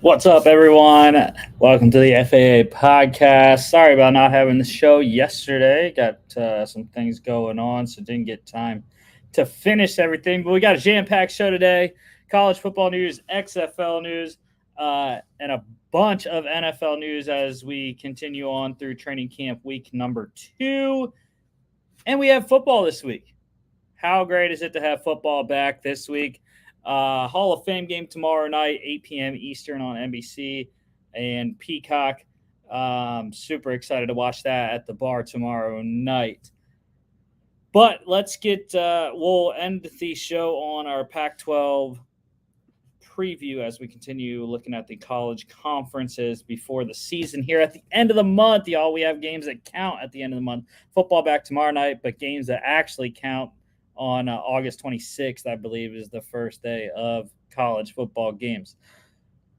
What's up, everyone? Welcome to the FAA podcast. Sorry about not having the show yesterday. Got some things going on, so didn't get time to finish everything. But we got a jam-packed show today: college football news, XFL news, and a bunch of NFL news as we continue on through training camp week number 2. And we have football this week. How great is it to have football back this week? Hall of Fame game tomorrow night, 8 p.m. Eastern on NBC and Peacock. Super excited to watch that at the bar tomorrow night. But we'll end the show on our Pac-12 preview as we continue looking at the college conferences before the season here at the end of the month. Y'all, we have games that count at the end of the month. Football back tomorrow night, but games that actually count on August 26th, I believe, is the first day of college football games.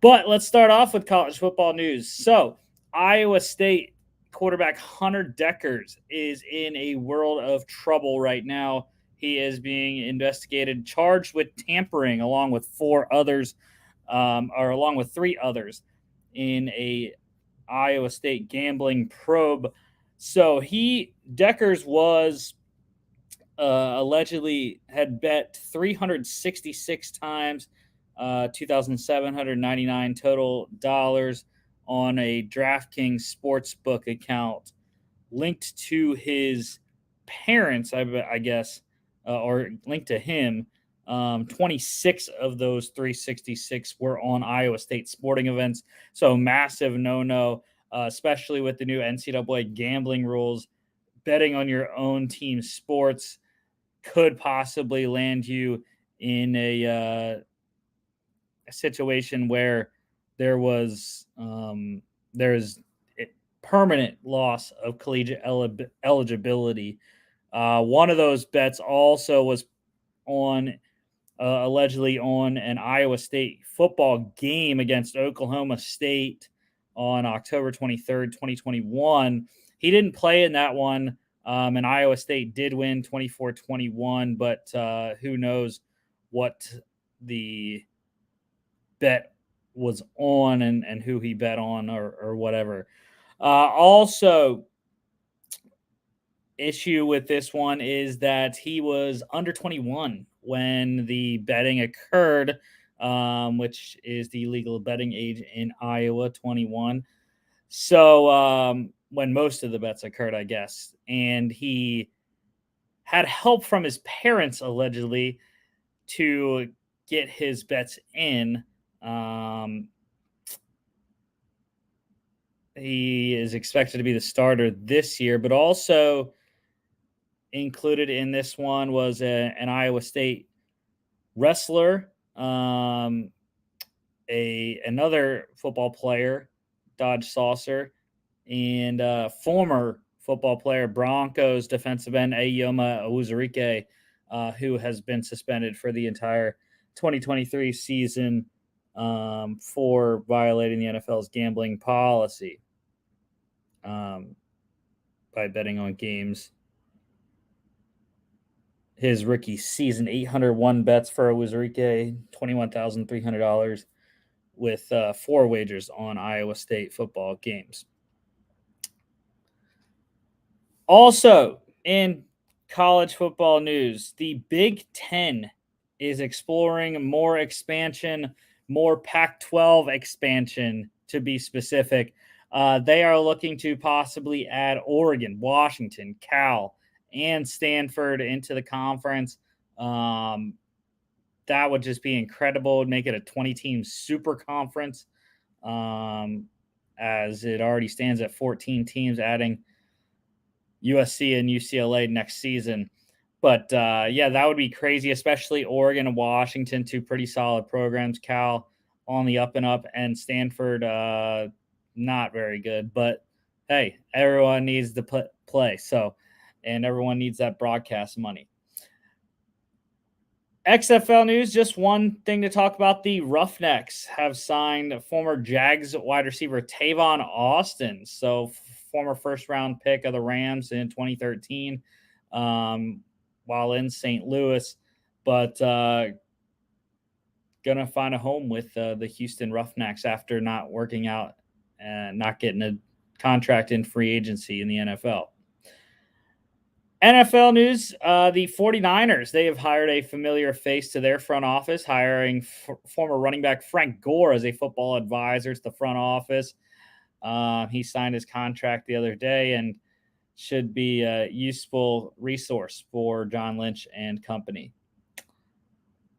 But let's start off with college football news. So, Iowa State quarterback Hunter Deckers is in a world of trouble right now. He is being investigated, charged with tampering, along with along with 3 others, in a Iowa State gambling probe. So Deckers was allegedly had bet 366 times, 2,799 total dollars on a DraftKings sportsbook account linked to his parents, I guess, or linked to him. 26 of those 366 were on Iowa State sporting events. So massive no-no, especially with the new NCAA gambling rules. Betting on your own team's sports could possibly land you in a situation where there's permanent loss of collegiate eligibility. One of those bets also was on allegedly on an Iowa State football game against Oklahoma State on October 23rd, 2021. He didn't play in that one, and Iowa State did win 24-21, but who knows what the bet was on and who he bet on or whatever. Also, issue with this one is that he was under 21 when the betting occurred, which is the legal betting age in Iowa, 21. So when most of the bets occurred, I guess, and he had help from his parents allegedly to get his bets in. He is expected to be the starter this year, but also included in this one was an Iowa State wrestler, another football player, Dodge Saucer, and former football player, Broncos defensive end Ayoma Owuzurike, who has been suspended for the entire 2023 season for violating the NFL's gambling policy by betting on games. His rookie season, 801 bets for Owuzurike, $21,300 with 4 wagers on Iowa State football games. Also, in college football news, the Big Ten is exploring more expansion, more Pac-12 expansion to be specific. They are looking to possibly add Oregon, Washington, Cal, and Stanford into the conference. That would just be incredible. It would make it a 20-team super conference, as it already stands at 14 teams, adding USC and UCLA next season. But that would be crazy, especially Oregon and Washington, 2 pretty solid programs. Cal on the up and up, and Stanford not very good. But hey, everyone needs to play. So, and everyone needs that broadcast money. XFL news, just one thing to talk about. The Roughnecks have signed former Jags wide receiver Tavon Austin. So former first-round pick of the Rams in 2013 while in St. Louis. But going to find a home with the Houston Roughnecks after not working out and not getting a contract in free agency in the NFL. NFL news, the 49ers, they have hired a familiar face to their front office, hiring former running back Frank Gore as a football advisor to the front office. He signed his contract the other day and should be a useful resource for John Lynch and company.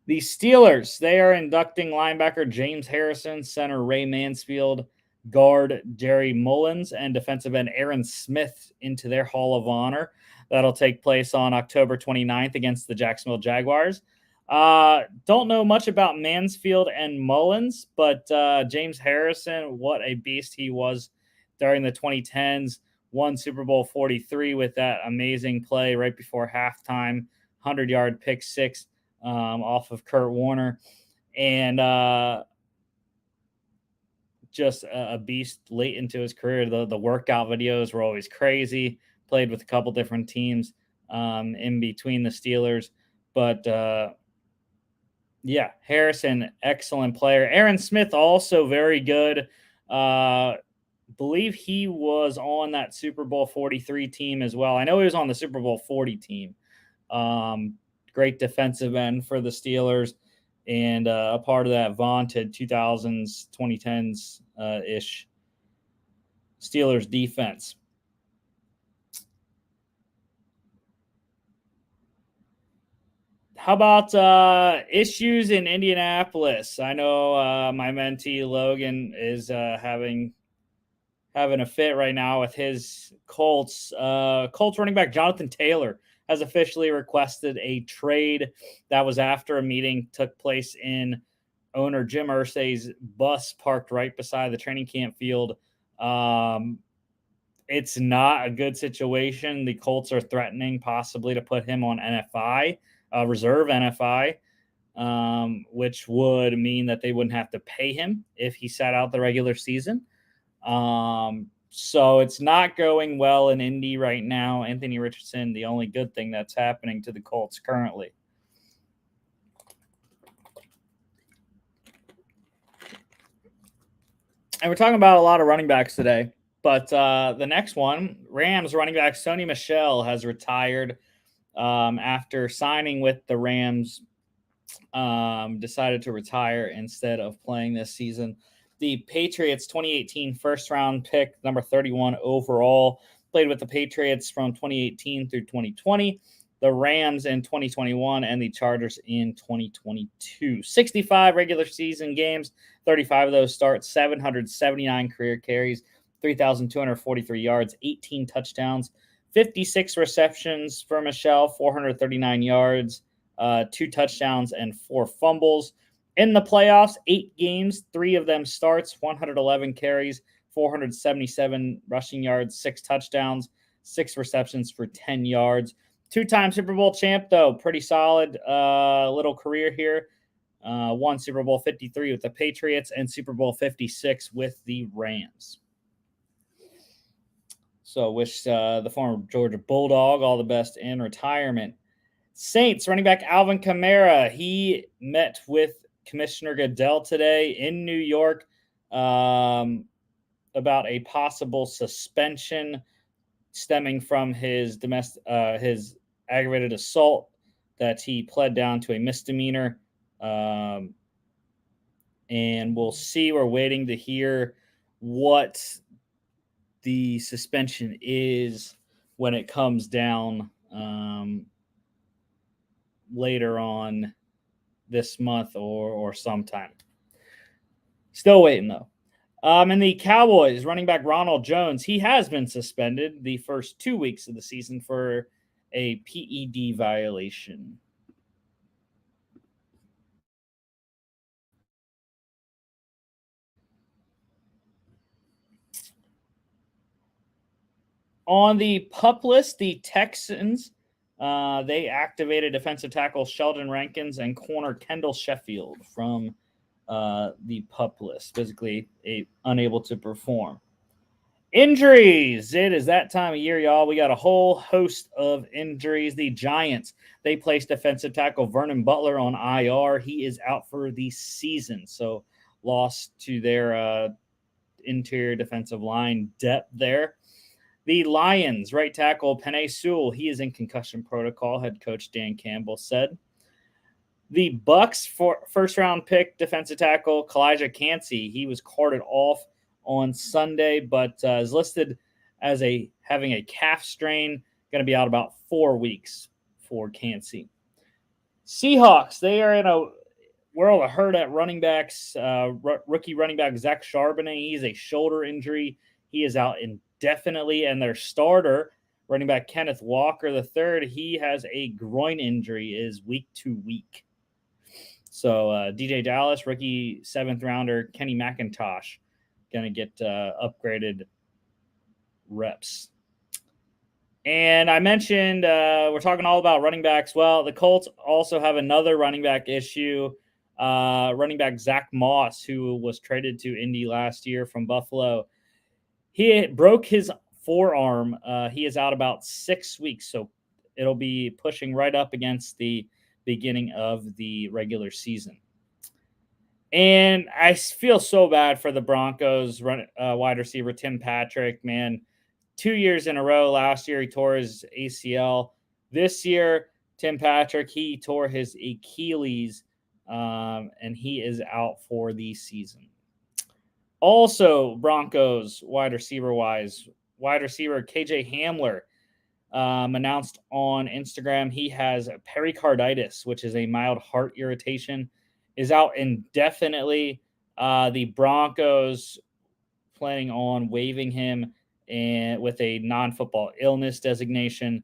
The Steelers, they are inducting linebacker James Harrison, center Ray Mansfield, guard Jerry Mullins, and defensive end Aaron Smith into their Hall of Honor. That'll take place on October 29th against the Jacksonville Jaguars. Don't know much about Mansfield and Mullins, but James Harrison, what a beast he was during the 2010s. Won Super Bowl 43 with that amazing play right before halftime, 100-yard pick six off of Kurt Warner. And just a beast late into his career. The workout videos were always crazy. Played with a couple different teams in between the Steelers. But, yeah, Harrison, excellent player. Aaron Smith, also very good. Believe he was on that Super Bowl 43 team as well. I know he was on the Super Bowl 40 team. Great defensive end for the Steelers and a part of that vaunted 2000s, 2010s ish Steelers defense. How about issues in Indianapolis? I know my mentee Logan is having a fit right now with his Colts. Colts running back Jonathan Taylor has officially requested a trade. That was after a meeting took place in owner Jim Irsay's bus parked right beside the training camp field. It's not a good situation. The Colts are threatening possibly to put him on NFI, reserve NFI, which would mean that they wouldn't have to pay him if he sat out the regular season. So it's not going well in Indy right now. Anthony Richardson, the only good thing that's happening to the Colts currently. And we're talking about a lot of running backs today. But the next one, Rams running back Sony Michel has retired after signing with the Rams. Decided to retire instead of playing this season. The Patriots 2018 first-round pick, number 31 overall, played with the Patriots from 2018 through 2020, the Rams in 2021, and the Chargers in 2022. 65 regular season games, 35 of those starts, 779 career carries, 3,243 yards, 18 touchdowns, 56 receptions for Michel, 439 yards, 2 touchdowns, and 4 fumbles. In the playoffs, 8 games, 3 of them starts, 111 carries, 477 rushing yards, 6 touchdowns, 6 receptions for 10 yards. 2-time Super Bowl champ, though. Pretty solid little career here. Won Super Bowl 53 with the Patriots and Super Bowl 56 with the Rams. So wish the former Georgia Bulldog all the best in retirement. Saints running back Alvin Kamara, he met with Commissioner Goodell today in New York about a possible suspension stemming from his his aggravated assault that he pled down to a misdemeanor. And we'll see. We're waiting to hear what the suspension is when it comes down later on this month or sometime. Still waiting, though. And the Cowboys running back Ronald Jones, he has been suspended the first 2 weeks of the season for a PED violation. On the PUP list, the Texans, they activated defensive tackle Sheldon Rankins and corner Kendall Sheffield from the PUP list, physically unable to perform. Injuries. It is that time of year, y'all. We got a whole host of injuries. The Giants, they placed defensive tackle Vernon Butler on IR. He is out for the season. So lost to their interior defensive line depth there. The Lions, right tackle Penei Sewell, he is in concussion protocol, head coach Dan Campbell said. The Bucks for first round pick defensive tackle Kalijah Cansey, he was carted off on Sunday, but is listed as having a calf strain, going to be out about 4 weeks for Cansey. Seahawks, they are in a world of hurt at running backs. Rookie running back Zach Charbonnet, he's a shoulder injury. He is out indefinitely, and their starter running back Kenneth Walker III, he has a groin injury, is week to week. So DJ Dallas, rookie 7th rounder Kenny McIntosh, going to get upgraded reps. And I mentioned we're talking all about running backs. Well, the Colts also have another running back issue. Running back Zach Moss, who was traded to Indy last year from Buffalo, he broke his forearm. He is out about 6 weeks, so it'll be pushing right up against the beginning of the regular season. And I feel so bad for the Broncos wide receiver Tim Patrick, man. 2 years in a row. Last year, he tore his ACL. This year, Tim Patrick, he tore his Achilles, and he is out for the season. Also, Broncos wide receiver KJ Hamler announced on Instagram he has pericarditis, which is a mild heart irritation, is out indefinitely. The Broncos planning on waiving him and with a non-football illness designation,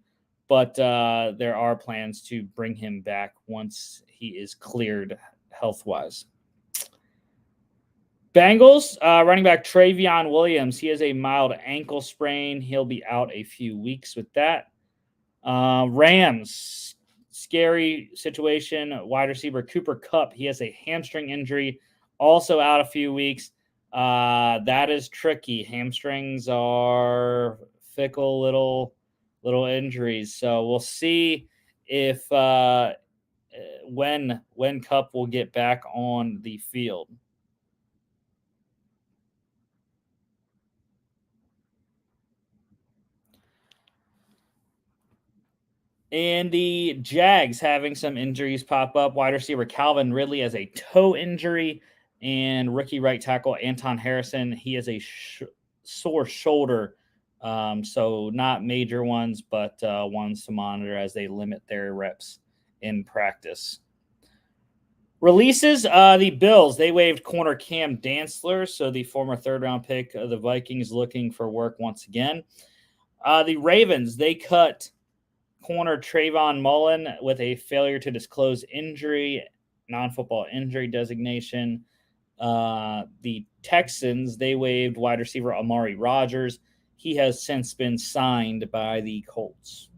but there are plans to bring him back once he is cleared health-wise. Bengals, running back Travion Williams, he has a mild ankle sprain. He'll be out a few weeks with that. Rams, scary situation. Wide receiver Cooper Kupp, he has a hamstring injury, also out a few weeks. That is tricky. Hamstrings are fickle little injuries. So we'll see if when Kupp will get back on the field. And the Jags having some injuries pop up. Wide receiver Calvin Ridley has a toe injury, and rookie right tackle Anton Harrison, he has a sore shoulder. So not major ones, but ones to monitor as they limit their reps in practice. Releases, the Bills, they waived corner Cam Dantzler, so the former 3rd-round pick of the Vikings looking for work once again. The Ravens, they cut corner Trayvon Mullen with a failure to disclose injury, non-football injury designation. The Texans, they waived wide receiver Amari Rogers. He has since been signed by the Colts.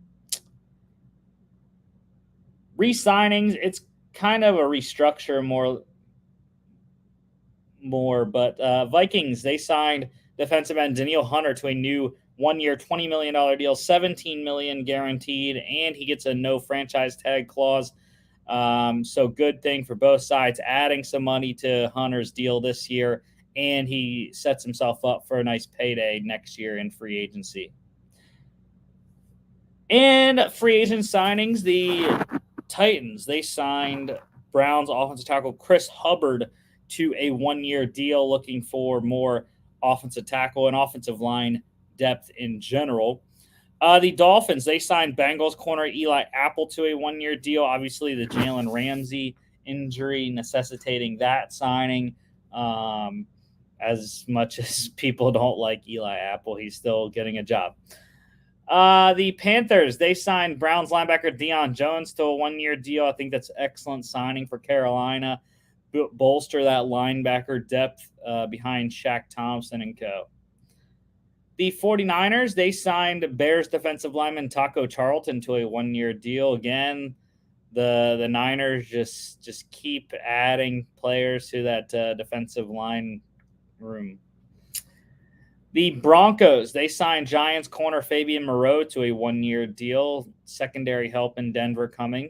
Re-signings, it's kind of a restructure more, but Vikings, they signed defensive end Danielle Hunter to a new 1-year, $20 million deal, $17 million guaranteed, and he gets a no franchise tag clause. So good thing for both sides, adding some money to Hunter's deal this year, and he sets himself up for a nice payday next year in free agency. And free agent signings, the Titans, they signed Browns offensive tackle Chris Hubbard to a 1-year deal, looking for more offensive tackle and offensive line depth in general. The Dolphins, they signed Bengals corner Eli Apple to a 1-year deal. Obviously, the Jalen Ramsey injury necessitating that signing. As much as people don't like Eli Apple, he's still getting a job. The Panthers, they signed Browns linebacker Deion Jones to a 1-year deal. I think that's excellent signing for Carolina. Bolster that linebacker depth behind Shaq Thompson and co. The 49ers, they signed Bears defensive lineman Taco Charlton to a 1-year deal. Again, the Niners just keep adding players to that defensive line room. The Broncos, they signed Giants corner Fabian Moreau to a 1-year deal. Secondary help in Denver coming.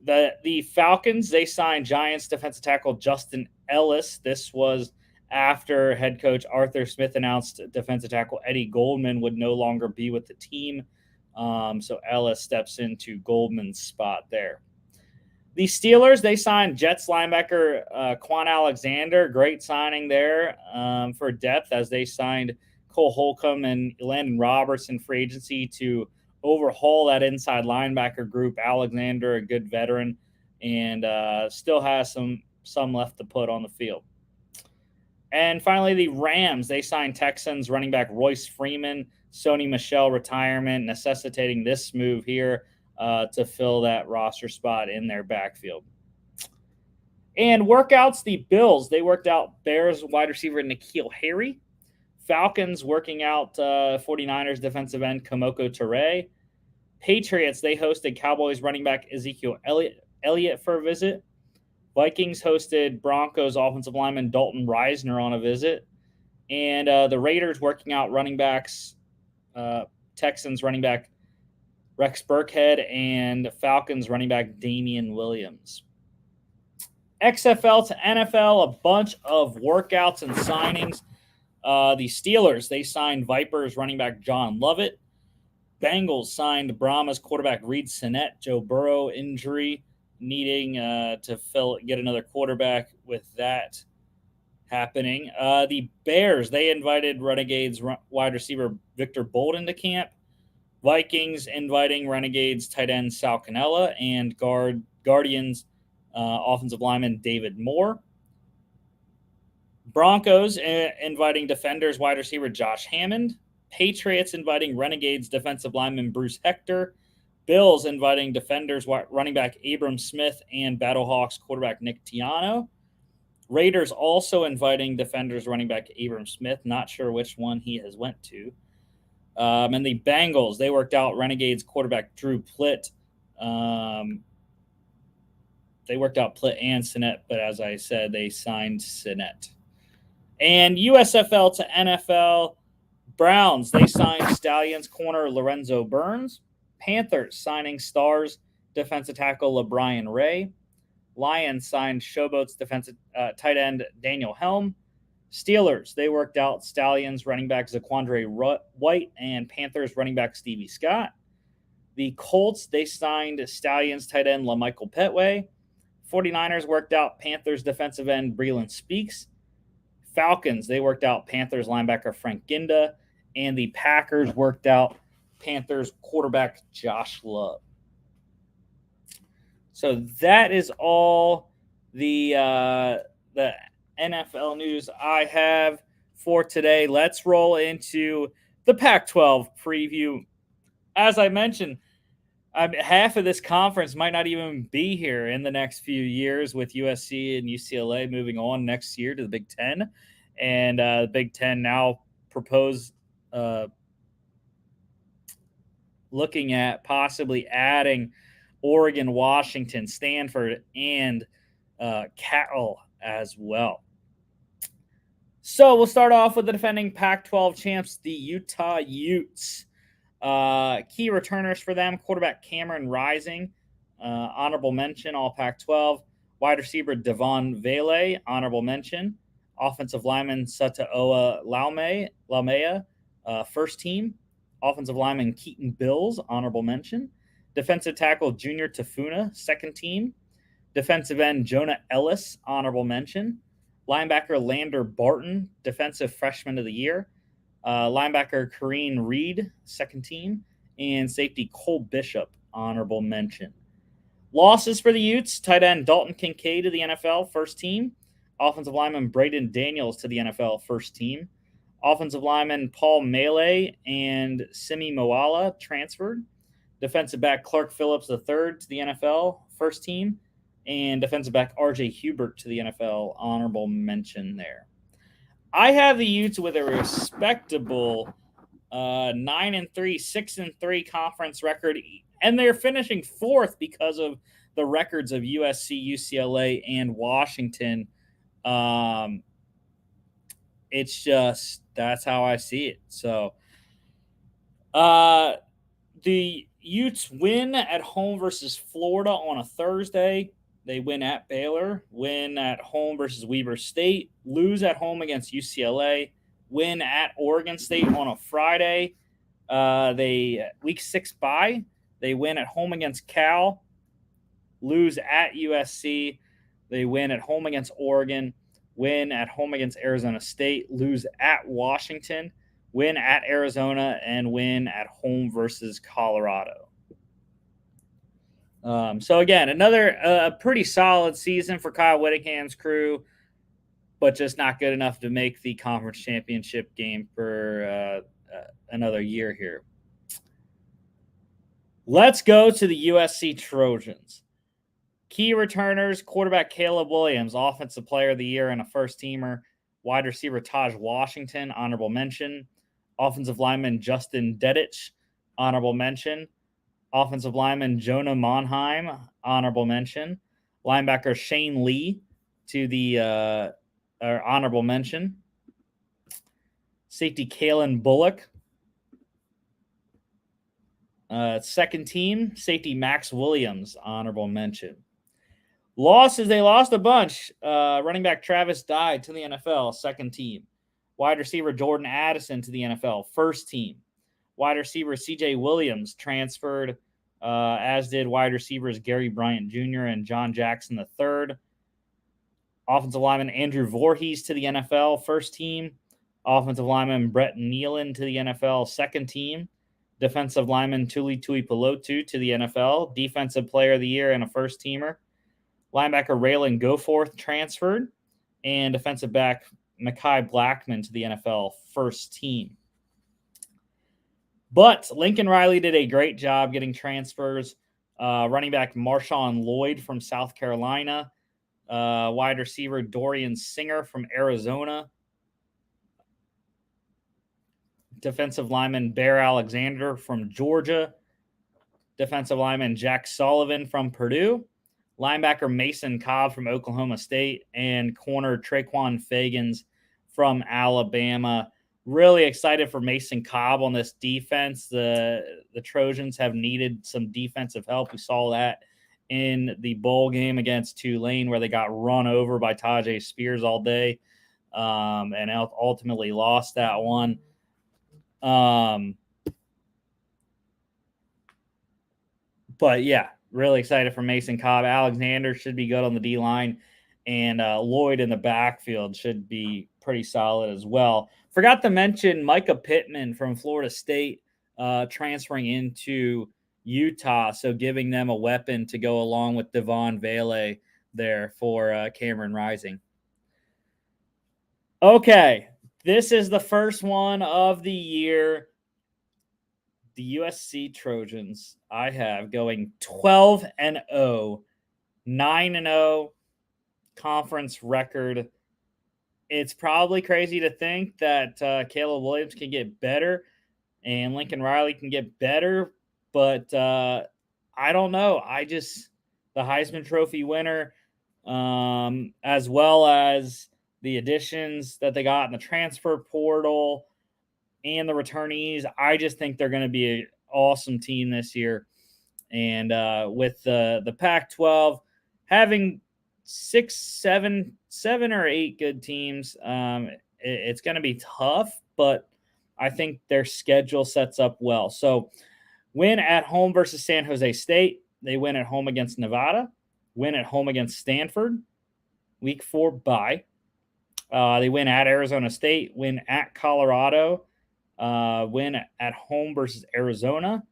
The Falcons, they signed Giants defensive tackle Justin Ellis. This was after head coach Arthur Smith announced defensive tackle Eddie Goldman would no longer be with the team. So Ellis steps into Goldman's spot there. The Steelers, they signed Jets linebacker Quan Alexander. Great signing there for depth as they signed Cole Holcomb and Landon Robertson free agency to overhaul that inside linebacker group. Alexander, a good veteran, and still has some left to put on the field. And finally, the Rams, they signed Texans running back Royce Freeman, Sony Michel retirement, necessitating this move here to fill that roster spot in their backfield. And workouts, the Bills, they worked out Bears wide receiver N'Keal Harry. Falcons working out 49ers defensive end Kamoko Toure. Patriots, they hosted Cowboys running back Ezekiel Elliott for a visit. Vikings hosted Broncos offensive lineman Dalton Reisner on a visit. And the Raiders working out running backs, Texans running back Rex Burkhead, and Falcons running back Damian Williams. XFL to NFL, a bunch of workouts and signings. The Steelers, they signed Vipers running back John Lovett. Bengals signed Brahmas quarterback Reed Sinnett. Joe Burrow injury, needing to get another quarterback with that happening. The Bears, they invited Renegades wide receiver Victor Bolden to camp. Vikings inviting Renegades tight end Sal Cannella and Guardians offensive lineman David Moore. Broncos inviting Defenders wide receiver Josh Hammond. Patriots inviting Renegades defensive lineman Bruce Hector. Bills inviting Defenders running back Abram Smith and Battlehawks quarterback Nick Tiano. Raiders also inviting Defenders running back Abram Smith. Not sure which one he has went to. And the Bengals, they worked out Renegades quarterback Drew Plitt. They worked out Plitt and Sinnett, but as I said, they signed Sinnett. And USFL to NFL, Browns, they signed Stallions corner Lorenzo Burns. Panthers signing Stars defensive tackle LeBrian Ray. Lions signed Showboats defensive tight end Daniel Helm. Steelers, they worked out Stallions running back Zaquandre White and Panthers running back Stevie Scott. The Colts, they signed Stallions tight end LaMichael Petway. 49ers worked out Panthers defensive end Breland Speaks. Falcons, they worked out Panthers linebacker Frank Ginda. And the Packers worked out Panthers quarterback Josh Love. So that is all the NFL news I have for today. Let's roll into the Pac-12 preview. As I mentioned, half of this conference might not even be here in the next few years, with USC and UCLA moving on next year to the Big Ten. And the Big Ten now propose looking at possibly adding Oregon, Washington, Stanford, and Cal as well. So we'll start off with the defending Pac-12 champs, the Utah Utes. Key returners for them, quarterback Cameron Rising, honorable mention, all Pac-12. Wide receiver Devon Vele, honorable mention. Offensive lineman Sataoa Laumea, first team. Offensive lineman Keaton Bills, honorable mention. Defensive tackle Junior Tafuna, second team. Defensive end Jonah Ellis, honorable mention. Linebacker Lander Barton, defensive freshman of the year. Linebacker Kareen Reed, second team. And safety Cole Bishop, honorable mention. Losses for the Utes, tight end Dalton Kincaid to the NFL, first team. Offensive lineman Braden Daniels to the NFL, first team. Offensive lineman Paul Melee and Simi Moala transferred. Defensive back Clark Phillips III to the NFL, first team. And defensive back R.J. Hubert to the NFL, honorable mention there. I have the Utes with a respectable 9-3, 6-3 conference record, and they're finishing fourth because of the records of USC, UCLA, and Washington. It's just that's how I see it. So, uh, the Utes win at home versus Florida on a Thursday. They win at Baylor, win at home versus Weber State, lose at home against UCLA, win at Oregon State on a Friday. They week 6 bye. They win at home against Cal, lose at USC. They win at home against Oregon, win at home against Arizona State, lose at Washington, win at Arizona, and win at home versus Colorado. So again, another pretty solid season for Kyle Whittingham's crew, but just not good enough to make the conference championship game for another year here. Let's go to the USC Trojans. Key returners, quarterback Caleb Williams, offensive player of the year and a first teamer. Wide receiver Taj Washington, honorable mention. Offensive lineman Justin Dedich, honorable mention. Offensive lineman Jonah Monheim, honorable mention. Linebacker Shane Lee to the honorable mention. Safety Kalen Bullock. Second team, safety Max Williams, honorable mention. Losses, they lost a bunch. Running back Travis Dye to the NFL, second team. Wide receiver Jordan Addison to the NFL, first team. Wide receiver CJ Williams transferred, as did wide receivers Gary Bryant Jr. and John Jackson III. Offensive lineman Andrew Voorhees to the NFL, first team. Offensive lineman Brett Nealon to the NFL, second team. Defensive lineman Tuli Tuipulotu to the NFL, defensive player of the year and a first teamer. Linebacker Raylan Goforth transferred, and defensive back Mekhi Blackman to the NFL, first team. But Lincoln Riley did a great job getting transfers. Running back Marshawn Lloyd from South Carolina. Wide receiver Dorian Singer from Arizona. Defensive lineman Bear Alexander from Georgia. Defensive lineman Jack Sullivan from Purdue. Linebacker Mason Cobb from Oklahoma State. And corner Traquan Fagans from Alabama. Really excited for Mason Cobb on this defense. The Trojans have needed some defensive help. We saw that in the bowl game against Tulane where they got run over by Tajay Spears all day and ultimately lost that one. But yeah, really excited for Mason Cobb. Alexander should be good on the D line, and Lloyd in the backfield should be pretty solid as well. Forgot to mention Micah Pittman from Florida State transferring into Utah, so giving them a weapon to go along with Devon Vele there for Cameron Rising. Okay, this is the first one of the year. The USC Trojans, I have going 12-0, 9-0 conference record. It's probably crazy to think that Caleb Williams can get better and Lincoln Riley can get better, but I don't know. The Heisman Trophy winner, as well as the additions that they got in the transfer portal and the returnees, I just think they're going to be an awesome team this year. And with the Pac-12 having 7 or 8 good teams, it's going to be tough, but I think their schedule sets up well. So win at home versus San Jose State. They win at home against Nevada. Win at home against Stanford. Week 4 bye. They win at Arizona State. Win at Colorado. Win at home versus Arizona.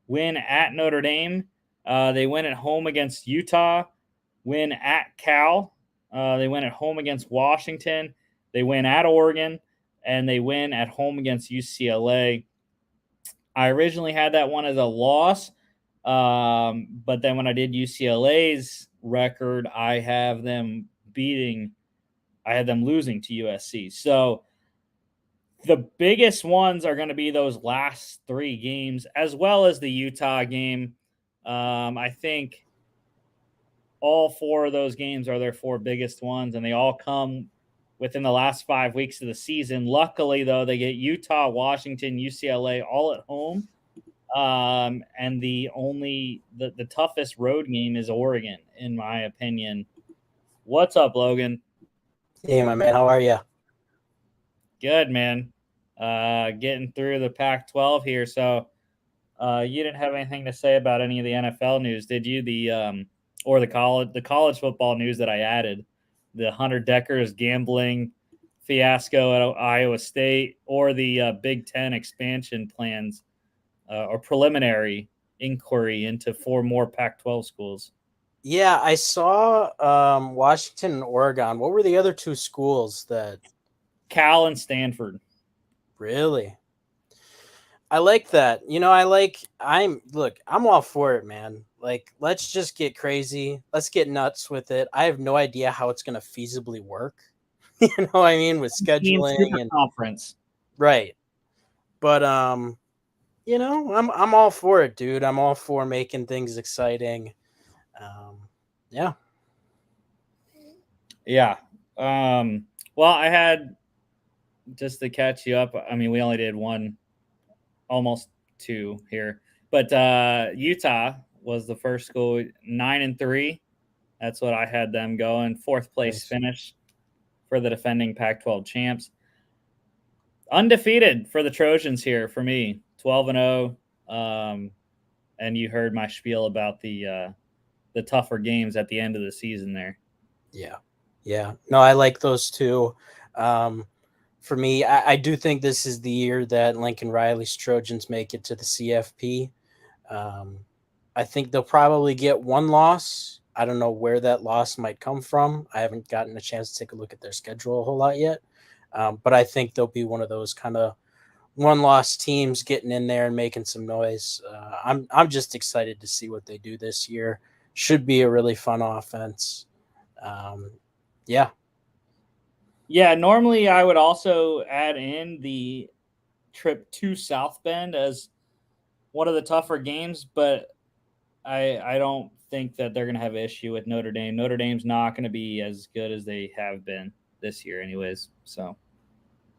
Win at Notre Dame. They win at home against Utah. Win at Cal. They win at home against Washington. They win at Oregon. And they win at home against UCLA. I originally had that one as a loss. But then when I did UCLA's record, I had them losing to USC. So the biggest ones are going to be those last 3 games, as well as the Utah game. I think all 4 of those games are their 4 biggest ones, and they all come within the last 5 weeks of the season. Luckily, though, they get Utah, Washington, UCLA all at home. And the toughest road game is Oregon, in my opinion. What's up, Logan? Hey, my man, how are you? Good, man. Getting through the Pac-12 here. So, you didn't have anything to say about any of the NFL news, did you? Or the college football news that I added, the Hunter Decker's gambling fiasco at Iowa State, or the Big Ten expansion plans, or preliminary inquiry into 4 more Pac-12 schools. Yeah, I saw Washington and Oregon. What were the other 2 schools that Cal and Stanford. really? I like that. I'm all for it, man. Like, let's just get crazy. Let's get nuts with it. I have no idea how it's going to feasibly work. You know what I mean? With scheduling and conference. Right. But I'm all for it, dude. I'm all for making things exciting. Yeah. Yeah. Well, I had, just to catch you up, I mean, we only did one, almost 2 here, but Utah was the first school, 9-3. That's what I had them going. 4th place finish for the defending Pac-12 champs. Undefeated for the Trojans here for me, 12-0. And you heard my spiel about the tougher games at the end of the season there. Yeah. No, I like those 2. For me, I do think this is the year that Lincoln Riley's Trojans make it to the CFP. I think they'll probably get 1 loss. I don't know where that loss might come from. I haven't gotten a chance to take a look at their schedule a whole lot yet. But I think they'll be one of those kind of 1-loss teams getting in there and making some noise. I'm just excited to see what they do this year. Should be a really fun offense. Yeah. Yeah, normally I would also add in the trip to South Bend as one of the tougher games, but I don't think that they're going to have an issue with Notre Dame. Notre Dame's not going to be as good as they have been this year anyways. So,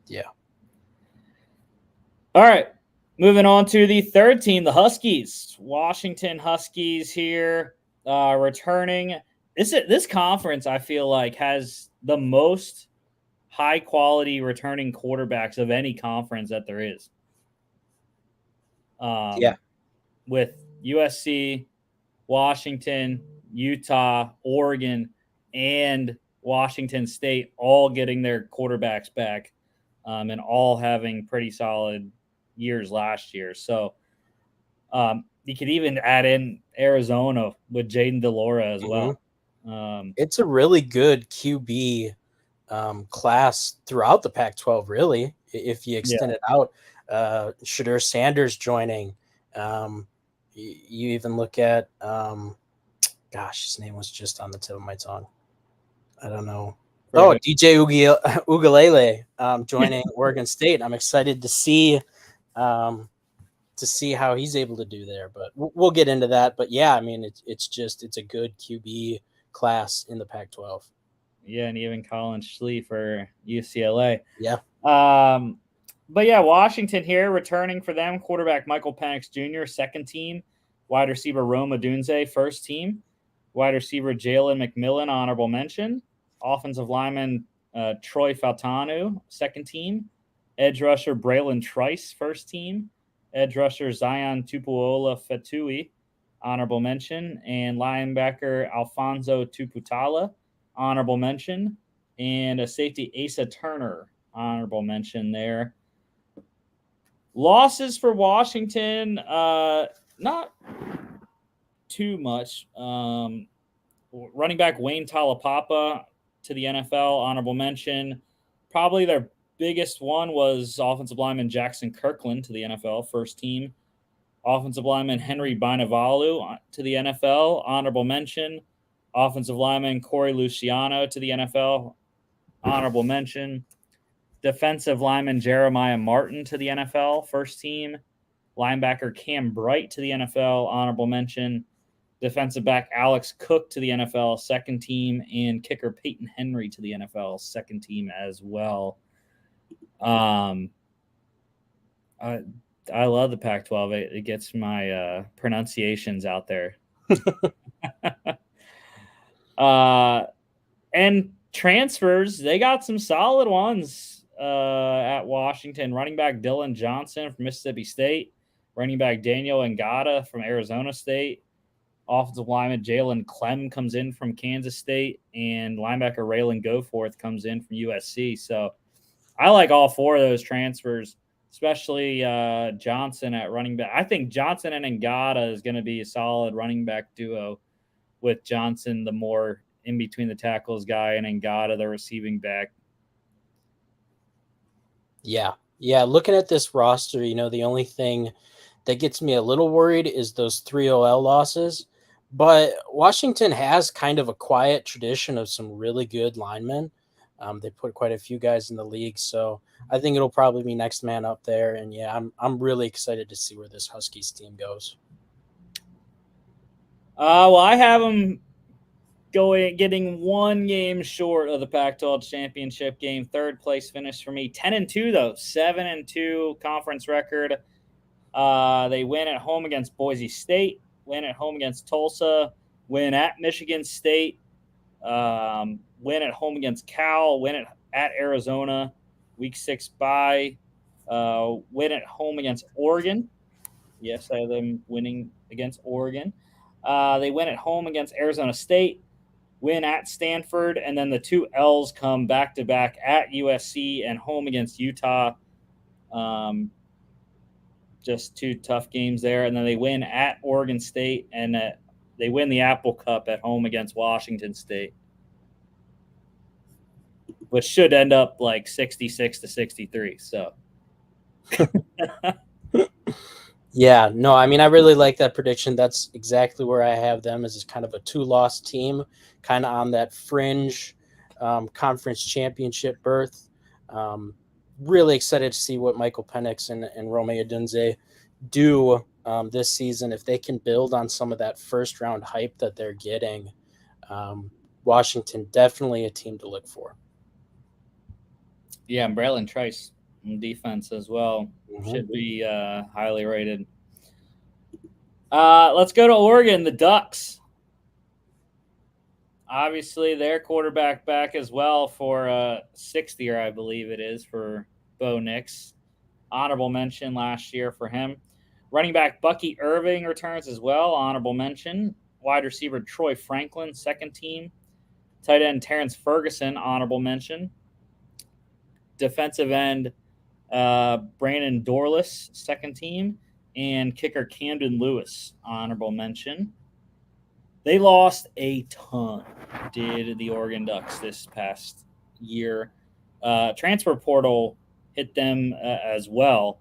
yeah. All right, moving on to the 3rd team, the Huskies. Washington Huskies here, returning. This conference, I feel like, has the most high-quality returning quarterbacks of any conference that there is. With USC, Washington, Utah, Oregon, and Washington State all getting their quarterbacks back, and all having pretty solid years last year. So you could even add in Arizona with Jaden DeLora as well. It's a really good QB class throughout the Pac-12, really, if you extend it out. Shedeur Sanders joining. You even look at, his name was just on the tip of my tongue. I don't know. DJ Ugalele joining Oregon State. I'm excited to see how he's able to do there, but we'll get into that. But yeah, I mean, it's a good QB class in the Pac-12. Yeah, and even Colin Schley for UCLA. Yeah. But yeah, Washington here returning for them. Quarterback Michael Penix Jr., 2nd team. Wide receiver Rome Odunze, 1st team. Wide receiver Jalen McMillan, honorable mention. Offensive lineman Troy Faltanu, 2nd team. Edge rusher Braylon Trice, 1st team. Edge rusher Zion Tupuola Fatui, honorable mention. And linebacker Alfonso Tuputala, honorable mention. And a safety Asa Turner, honorable mention there. Losses for Washington, not too much. Running back Wayne Talapapa to the NFL, honorable mention. Probably their biggest one was offensive lineman Jackson Kirkland to the NFL, 1st team. Offensive lineman Henry Binavalu to the NFL, honorable mention. Offensive lineman Corey Luciano to the NFL, honorable mention. Defensive lineman Jeremiah Martin to the NFL, 1st team. Linebacker Cam Bright to the NFL, honorable mention. Defensive back Alex Cook to the NFL, second team, and kicker Peyton Henry to the NFL, second team as well. I love the Pac-12. It gets my pronunciations out there. And transfers, they got some solid ones at Washington. Running back Dylan Johnson from Mississippi State. Running back Daniel Ngata from Arizona State. Offensive lineman Jalen Clem comes in from Kansas State. And linebacker Raylan Goforth comes in from USC. So I like all four of those transfers, especially Johnson at running back. I think Johnson and Ngata is going to be a solid running back duo, with Johnson the more in between the tackles guy and Ngata the receiving back. Yeah. Looking at this roster, the only thing that gets me a little worried is those 3 OL losses. But Washington has kind of a quiet tradition of some really good linemen. They put quite a few guys in the league, so I think it'll probably be next man up there. And yeah, I'm really excited to see where this Huskies team goes. Well, I have them getting one game short of the Pac-12 championship game. Third place finish for me. 10-2 though, 7-2 conference record. They win at home against Boise State, win at home against Tulsa, win at Michigan State, win at home against Cal, win at Arizona, week 6 bye, win at home against Oregon. Yes, I have them winning against Oregon. They win at home against Arizona State, win at Stanford, and then the 2 L's come back-to-back at USC and home against Utah. Just 2 tough games there. And then they win at Oregon State, and they win the Apple Cup at home against Washington State, which should end up like 66-63. So, yeah, no, I mean, I really like that prediction. That's exactly where I have them, as kind of a 2-loss team, kind of on that fringe conference championship berth. Really excited to see what Michael Penix and Rome Odunze do this season. If they can build on some of that first round hype that they're getting, Washington definitely a team to look for. Yeah, and Braylon Trice in defense as well should be highly rated. Let's go to Oregon, the Ducks. Obviously, their quarterback back as well for 6th year, I believe it is, for Bo Nix. Honorable mention last year for him. Running back Bucky Irving returns as well. Honorable mention. Wide receiver Troy Franklin, second team. Tight end Terrence Ferguson, honorable mention. Defensive end Brandon Dorless, second team. And kicker Camden Lewis, honorable mention. They lost a ton, did the Oregon Ducks this past year. Transfer portal hit them as well.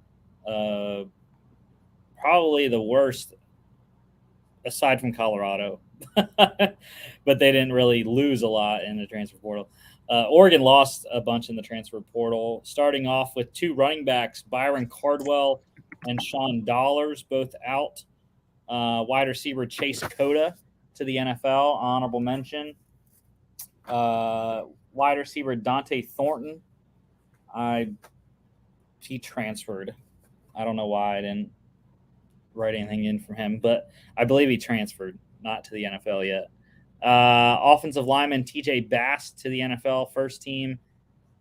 Probably the worst, aside from Colorado. But they didn't really lose a lot in the transfer portal. Oregon lost a bunch in the transfer portal, starting off with 2 running backs, Byron Cardwell and Sean Dollars, both out. Wide receiver Chase Cota to the NFL, honorable mention. Wide receiver Dante Thornton, he transferred. I don't know why I didn't write anything in for him, but I believe he transferred, not to the NFL yet. Offensive lineman TJ Bass to the NFL, first team.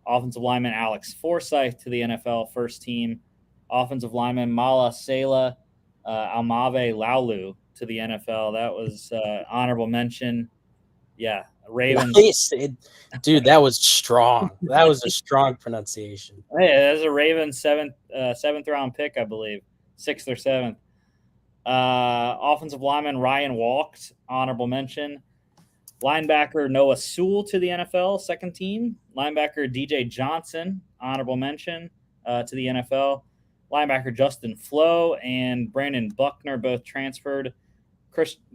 Offensive lineman Alex Forsyth to the NFL, first team. Offensive lineman Mala Sela Almave Laulu to the NFL. That was honorable mention. Yeah, Ravens. Dude, that was strong. That was a strong pronunciation. Hey, that's a Ravens seventh round pick, I believe, 6th or 7th. Offensive lineman Ryan Walked, honorable mention. Linebacker Noah Sewell to the NFL, second team. Linebacker DJ Johnson, honorable mention to the NFL. Linebacker Justin Flo and Brandon Buckner both transferred.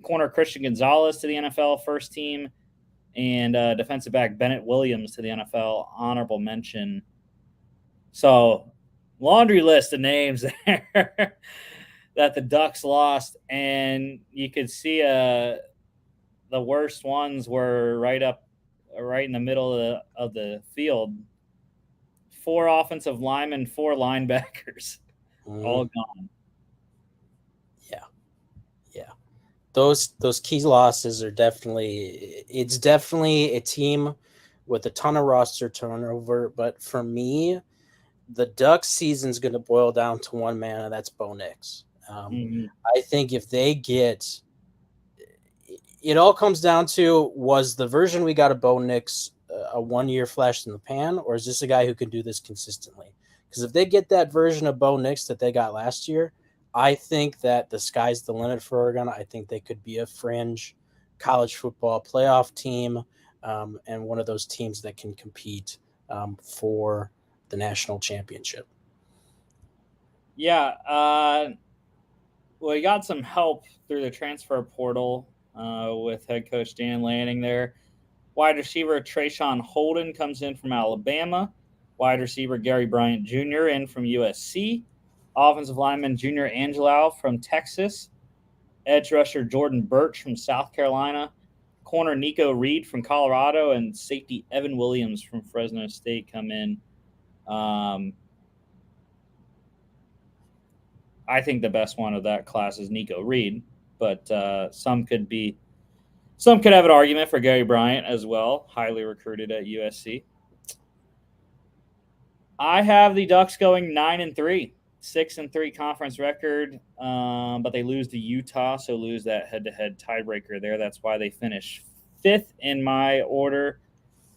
Corner Christian Gonzalez to the NFL, first team. And defensive back Bennett Williams to the NFL, honorable mention. So, laundry list of names there. that the Ducks lost, and you could see the worst ones were right in the middle of the field. 4 offensive linemen, 4 linebackers, all gone. Yeah, yeah. Those key losses are definitely. It's definitely a team with a ton of roster turnover. But for me, the Ducks season is going to boil down to one man, and that's Bo Nix. I think if they get, it all comes down to, was the version we got of Bo Nix a 1-year flash in the pan, or is this a guy who can do this consistently? Because if they get that version of Bo Nix that they got last year, I think that the sky's the limit for Oregon. I think they could be a fringe college football playoff team, and one of those teams that can compete for the national championship. Yeah, we got some help through the transfer portal with head coach Dan Lanning there. Wide receiver Trayshawn Holden comes in from Alabama. Wide receiver Gary Bryant Jr. in from USC. Offensive lineman Junior Angelau from Texas. Edge rusher Jordan Birch from South Carolina. Corner Nico Reed from Colorado. And safety Evan Williams from Fresno State come in. I think the best one of that class is Nico Reed, but some could have an argument for Gary Bryant as well, highly recruited at USC. I have the Ducks going 9-3, 6-3 conference record, but they lose to Utah, so lose that head-to-head tiebreaker there. That's why they finish 5th in my order.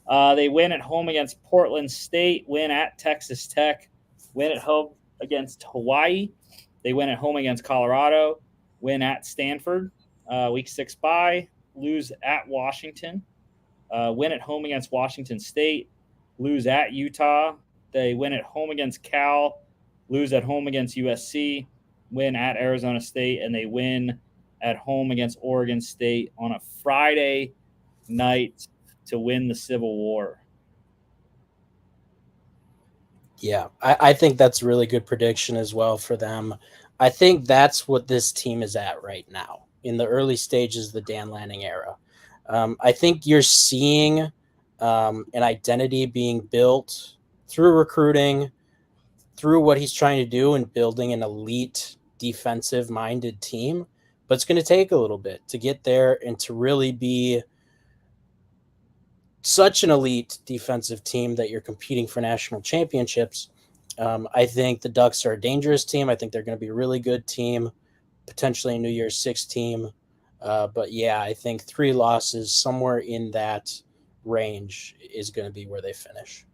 They win at home against Portland State, win at Texas Tech, win at home against Hawaii. They win at home against Colorado, win at Stanford, week 6 bye, lose at Washington, win at home against Washington State, lose at Utah. They win at home against Cal, lose at home against USC, win at Arizona State, and they win at home against Oregon State on a Friday night to win the Civil War. Yeah, I think that's a really good prediction as well for them. I think that's what this team is at right now in the early stages of the Dan Lanning era. I think you're seeing an identity being built through recruiting, through what he's trying to do and building an elite defensive-minded team. But it's going to take a little bit to get there and to really be such an elite defensive team that you're competing for national championships. I think the Ducks are a dangerous team. I think they're going to be a really good team, potentially a New Year's Six team. But yeah, I think 3 losses somewhere in that range is going to be where they finish.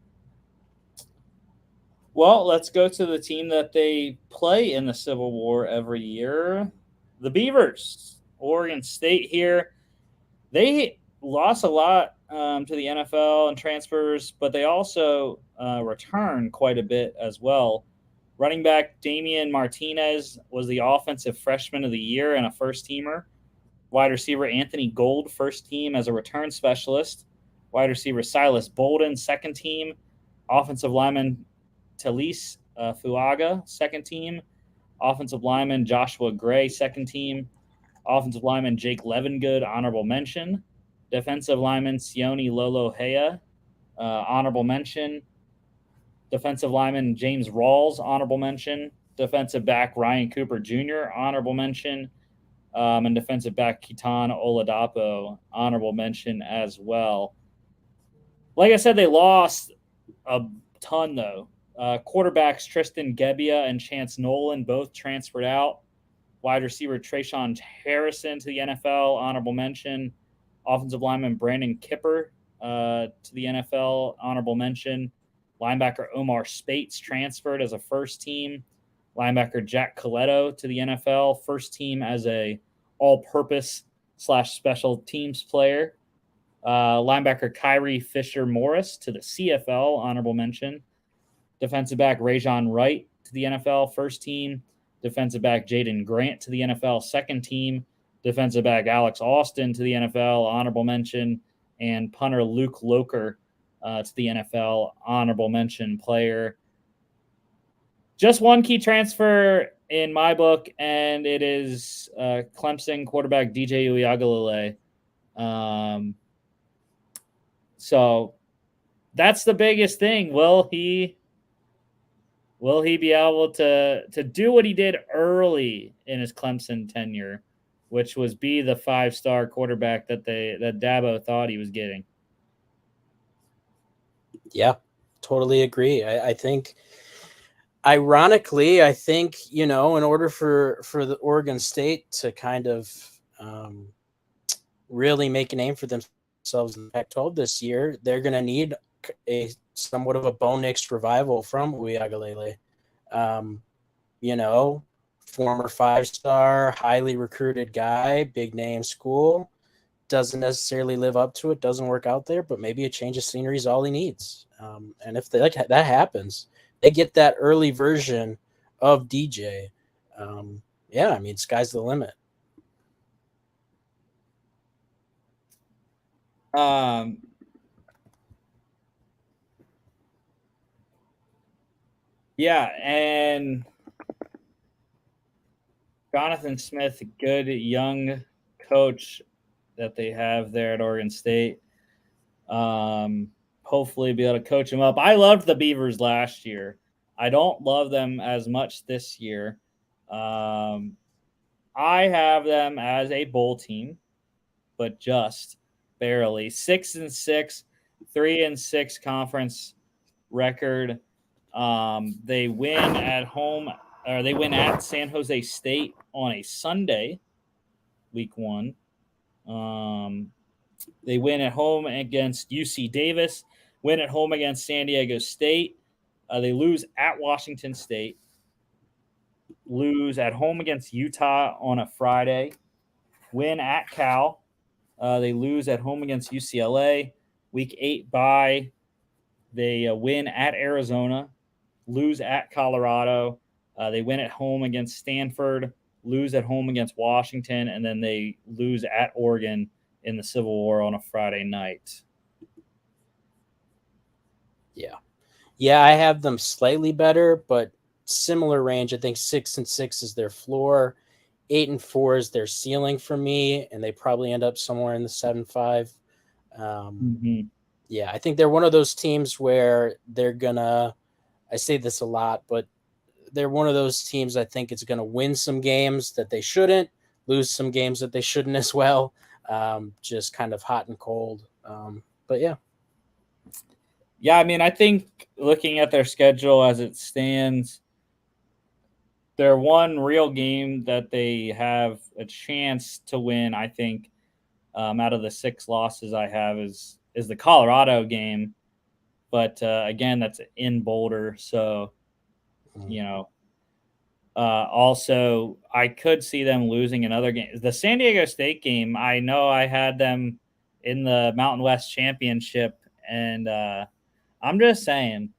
Well, let's go to the team that they play in the Civil War every year, the Beavers. Oregon State here. They lost a lot to the NFL and transfers, but they also return quite a bit as well. Running back Damian Martinez was the offensive freshman of the year and a first-teamer. Wide receiver Anthony Gold, first team as a return specialist. Wide receiver Silas Bolden, second team. Offensive lineman Talise Fuaga, second team. Offensive lineman Joshua Gray, second team. Offensive lineman Jake Levengood, honorable mention. Defensive lineman Sione Lolo Hea, honorable mention. Defensive lineman James Rawls, honorable mention. Defensive back Ryan Cooper Jr., honorable mention. And defensive back Keaton Oladapo, honorable mention as well. Like I said, they lost a ton, though. Quarterbacks Tristan Gebbia and Chance Nolan both transferred out. Wide receiver Trayshawn Harrison to the NFL, honorable mention. Offensive lineman Brandon Kipper to the NFL, honorable mention. Linebacker Omar Spates transferred as a first team. Linebacker Jack Coletto to the NFL, first team as a all-purpose / special teams player. Linebacker Kyrie Fisher-Morris to the CFL, honorable mention. Defensive back Rajon Wright to the NFL, first team. Defensive back Jaden Grant to the NFL, second team. Defensive back Alex Austin to the NFL, honorable mention. And punter Luke Loker to the NFL, honorable mention player. Just one key transfer in my book, and it is Clemson quarterback DJ Uiagalelei. So that's the biggest thing. Will he be able to do what he did early in his Clemson tenure, which was be the 5-star quarterback that Dabo thought he was getting? Yeah, totally agree. I think, ironically, in order for the Oregon State to kind of really make a name for themselves in the Pac-12 this year, they're going to need a somewhat of a Bo Nix revival from Uiagalelei. Former 5-star, highly recruited guy, big name school, doesn't necessarily live up to it, doesn't work out there, but maybe a change of scenery is all he needs. And if that happens, they get that early version of DJ. Sky's the limit. Yeah, and Jonathan Smith, good young coach that they have there at Oregon State. Hopefully be able to coach him up. I loved the Beavers last year. I don't love them as much this year. I have them as a bowl team, but just barely. 6-6, 3-6 conference record. They win at home, or they win at San Jose State on a Sunday, week 1. They win at home against UC Davis, win at home against San Diego State. They lose at Washington State, lose at home against Utah on a Friday, win at Cal. They lose at home against UCLA. Week 8 bye. They win at Arizona, lose at Colorado. They win at home against Stanford, lose at home against Washington, and then they lose at Oregon in the Civil War on a Friday night. Yeah, I have them slightly better, but similar range. I think 6-6 is their floor, 8-4 is their ceiling for me, and they probably end up somewhere in the 7-5. Yeah, I think they're one of those teams where they're gonna. I say this a lot, but they're one of those teams I think it's gonna win some games that they shouldn't, lose some games that they shouldn't as well. Just kind of hot and cold. But yeah. Yeah, I mean, I think looking at their schedule as it stands, their one real game that they have a chance to win, I think, out of the 6 losses I have is the Colorado game. But again, that's in Boulder. So, also, I could see them losing another game. The San Diego State game, I know I had them in the Mountain West Championship, and I'm just saying,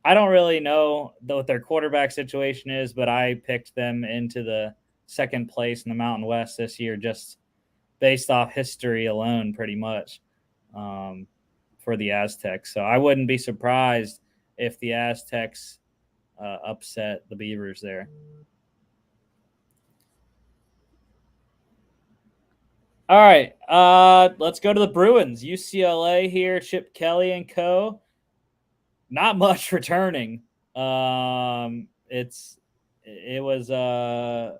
I don't really know what their quarterback situation is, but I picked them into the second place in the Mountain West this year just based off history alone, pretty much, for the Aztecs. So I wouldn't be surprised if the Aztecs upset the Beavers there. All right, let's go to the Bruins. UCLA here, Chip Kelly and co. Not much returning. It was a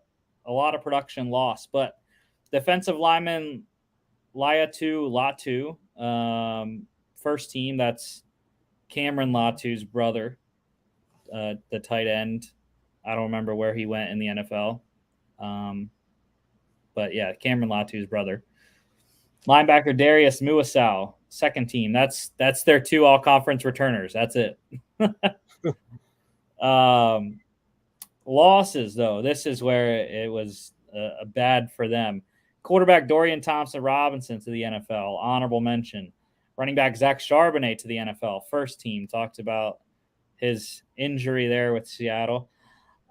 lot of production loss, but defensive lineman Laiatu Latu, first team. That's Cameron Latu's brother, the tight end. I don't remember where he went in the NFL. But yeah, Cameron Latu's brother. Linebacker Darius Muasau, second team. That's their 2 all-conference returners. That's it. Losses, though. This is where it was bad for them. Quarterback Dorian Thompson-Robinson to the NFL, honorable mention. Running back Zach Charbonnet to the NFL, first team. Talked about his injury there with Seattle.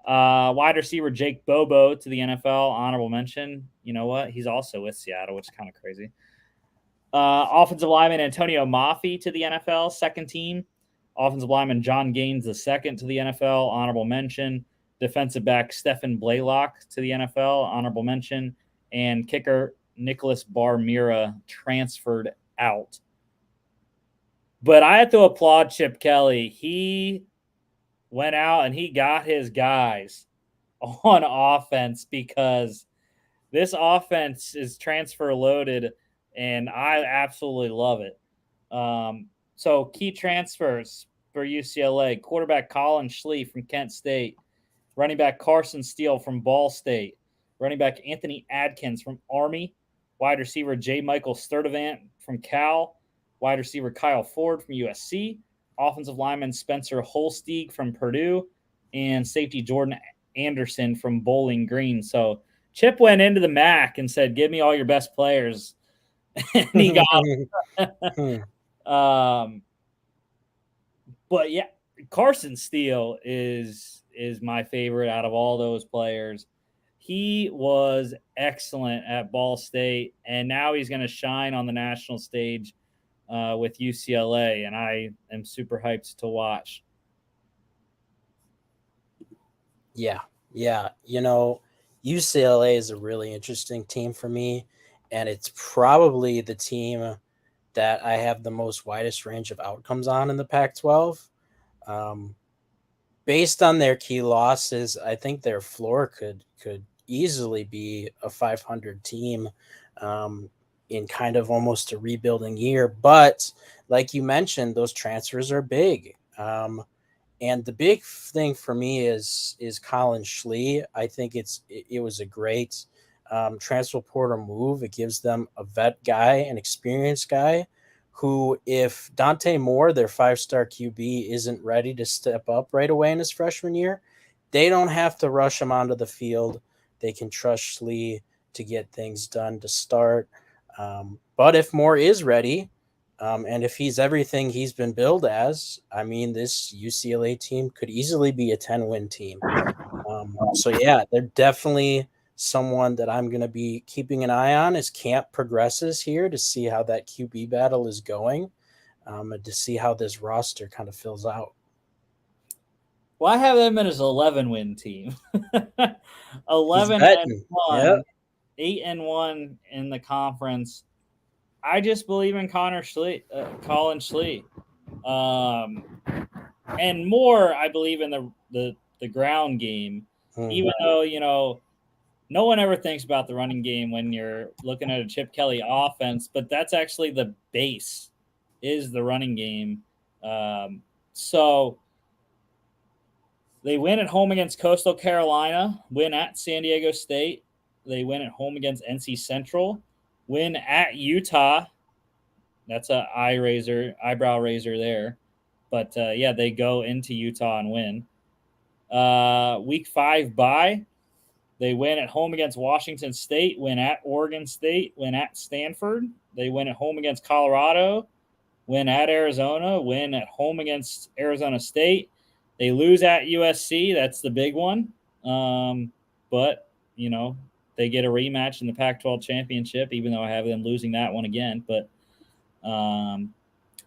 Wide receiver Jake Bobo to the NFL, honorable mention. You know what? He's also with Seattle, which is kind of crazy. Offensive lineman Antonio Maffei to the NFL, second team. Offensive lineman John Gaines II to the NFL, honorable mention. Defensive back Stephen Blaylock to the NFL, honorable mention. And kicker Nicholas Barmira transferred out. But I have to applaud Chip Kelly. He went out and he got his guys on offense because this offense is transfer loaded, and I absolutely love it. So key transfers for UCLA: quarterback Colin Schlee from Kent State, running back Carson Steele from Ball State, running back Anthony Adkins from Army, wide receiver J. Michael Sturdivant from Cal, wide receiver Kyle Ford from USC, offensive lineman Spencer Holsteig from Purdue, and safety Jordan Anderson from Bowling Green. So Chip went into the MAC and said, "Give me all your best players," and he got. But yeah, Carson Steele is my favorite out of all those players. He was excellent at Ball State, and now he's going to shine on the national stage with UCLA, and I am super hyped to watch. Yeah. UCLA is a really interesting team for me, and it's probably the team that I have the most widest range of outcomes on in the Pac-12. Based on their key losses, I think their floor could easily be a 500 team in kind of almost a rebuilding year. But like you mentioned, those transfers are big. And the big thing for me is Colin Schlee. I think it was a great transfer portal move. It gives them a vet guy, an experienced guy, who, if Dante Moore, their 5-star QB, isn't ready to step up right away in his freshman year, they don't have to rush him onto the field. They can trust Schlee to get things done to start. But if Moore is ready, and if he's everything he's been billed as, I mean, this UCLA team could easily be a 10-win team. So yeah, they're definitely someone that I'm going to be keeping an eye on as camp progresses here to see how that QB battle is going, and to see how this roster kind of fills out. Well, I have them as 11-win team. 11-1, yep. 8-1 in the conference. I just believe in Colin Schlee. And more, I believe in the ground game, even though, no one ever thinks about the running game when you're looking at a Chip Kelly offense, but that's actually the base is the running game. So they win at home against Coastal Carolina, win at San Diego State. They win at home against NC Central, win at Utah. That's an eyebrow raiser there. But yeah, they go into Utah and win. Week 5 bye. They win at home against Washington State, win at Oregon State, win at Stanford. They win at home against Colorado, win at Arizona, win at home against Arizona State. They lose at USC. That's the big one. But, they get a rematch in the Pac-12 championship, even though I have them losing that one again. But and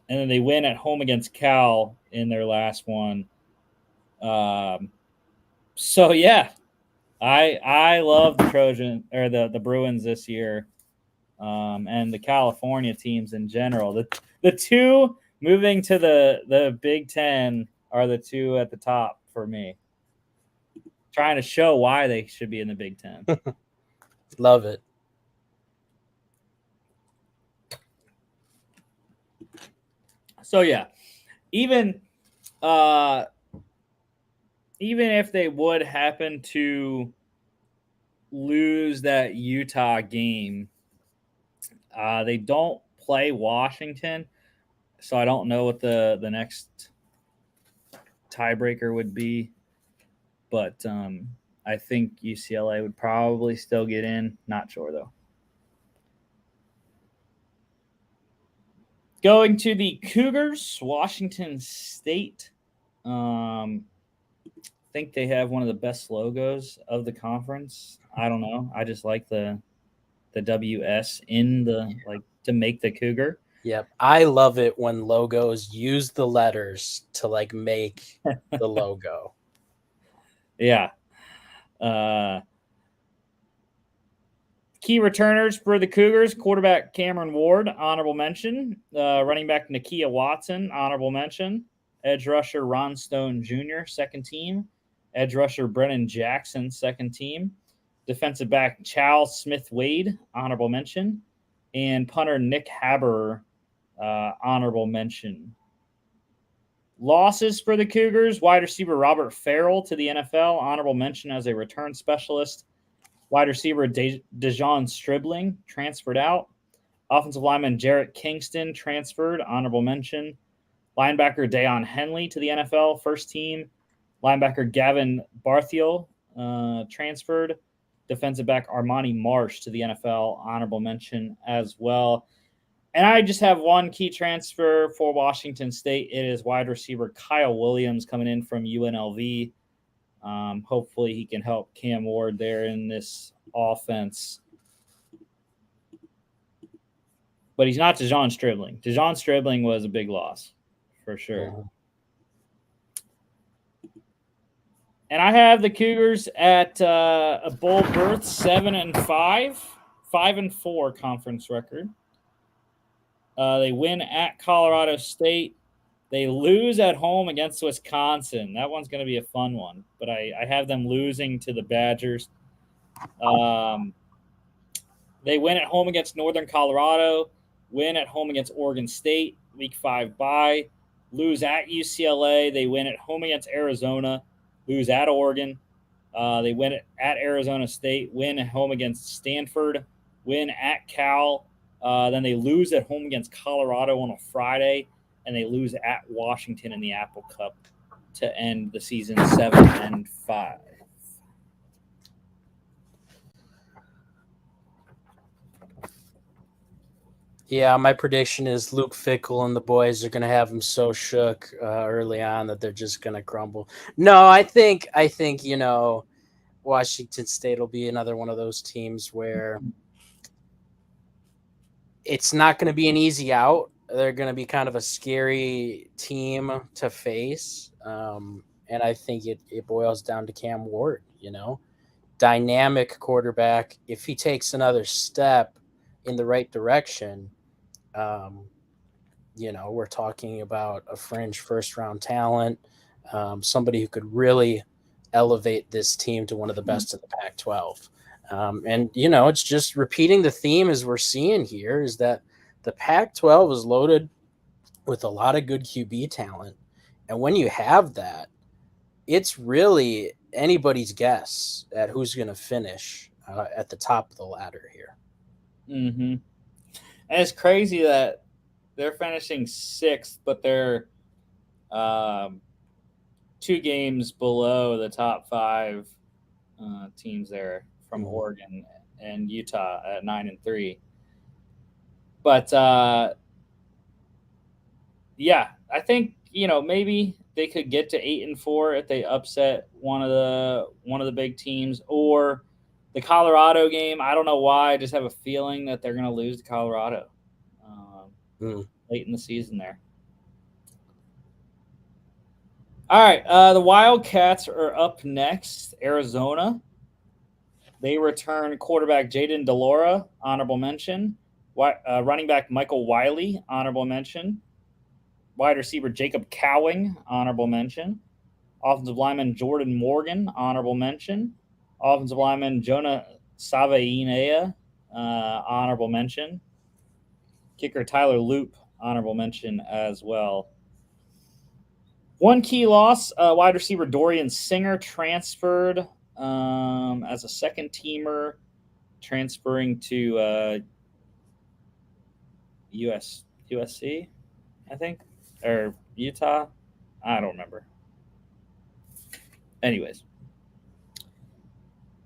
then they win at home against Cal in their last one. So, yeah. I love the Trojan or the Bruins this year, and the California teams in general. The two moving to the Big Ten are the two at the top for me. Trying to show why they should be in the Big Ten. Love it. So yeah, even if they would happen to lose that Utah game, they don't play Washington, so I don't know what the next tiebreaker would be. But I think UCLA would probably still get in. Not sure, though. Going to the Cougars, Washington State. I think they have one of the best logos of the conference. I don't know. I just like the WS in the to make the cougar. Yep. I love it when logos use the letters to like make the logo. Yeah. Key returners for the Cougars: quarterback Cameron Ward, honorable mention. Running back Nakia Watson, honorable mention. Edge rusher Ron Stone Jr., second team. Edge rusher Brennan Jackson, second team. Defensive back Chow Smith Wade, honorable mention. And punter Nick Haber, honorable mention. Losses for the Cougars: wide receiver Robert Farrell to the NFL, honorable mention as a return specialist. Wide receiver Dejon Stribling transferred out. Offensive lineman Jarrett Kingston transferred, honorable mention. Linebacker Dayon Henley to the NFL, first team. Linebacker Gavin Barthiel transferred. Defensive back Armani Marsh to the NFL, honorable mention as well. And I just have one key transfer for Washington State. It is wide receiver Kyle Williams coming in from UNLV. Hopefully he can help Cam Ward there in this offense. But he's not Dejon Stribling. Dejon Stribling was a big loss for sure. Mm-hmm. And I have the Cougars at a bowl berth, 7-5, 5-4 conference record. They win at Colorado State. They lose at home against Wisconsin. That one's going to be a fun one. But I have them losing to the Badgers. They win at home against Northern Colorado. Win at home against Oregon State. Week 5 bye. Lose at UCLA. They win at home against Arizona. Lose at Oregon. They win at Arizona State. Win at home against Stanford. Win at Cal. Then they lose at home against Colorado on a Friday. And they lose at Washington in the Apple Cup to end the season 7-5. Yeah, my prediction is Luke Fickell and the boys are going to have him so shook early on that they're just going to crumble. No, I think Washington State will be another one of those teams where it's not going to be an easy out. They're going to be kind of a scary team to face. And I think it boils down to Cam Ward, dynamic quarterback. If he takes another step in the right direction, we're talking about a fringe first-round talent, somebody who could really elevate this team to one of the best in the Pac-12. And it's just repeating the theme as we're seeing here is that the Pac-12 is loaded with a lot of good QB talent. And when you have that, it's really anybody's guess at who's going to finish at the top of the ladder here. Mm-hmm. And it's crazy that they're finishing 6th, but they're 2 games below the top 5 teams there from Oregon and Utah at 9-3. But yeah, I think maybe they could get to 8-4 if they upset one of the big teams, or the Colorado game. I don't know why. I just have a feeling that they're going to lose to Colorado late in the season there. All right, the Wildcats are up next. Arizona. They return quarterback Jaden DeLora, honorable mention. Running back Michael Wiley, honorable mention. Wide receiver Jacob Cowing, honorable mention. Offensive lineman Jordan Morgan, honorable mention. Offensive lineman Jonah Savainea, honorable mention. Kicker Tyler Loop, honorable mention as well. One key loss, wide receiver Dorian Singer transferred as a second teamer, transferring to USC, I think, or Utah. I don't remember. Anyways,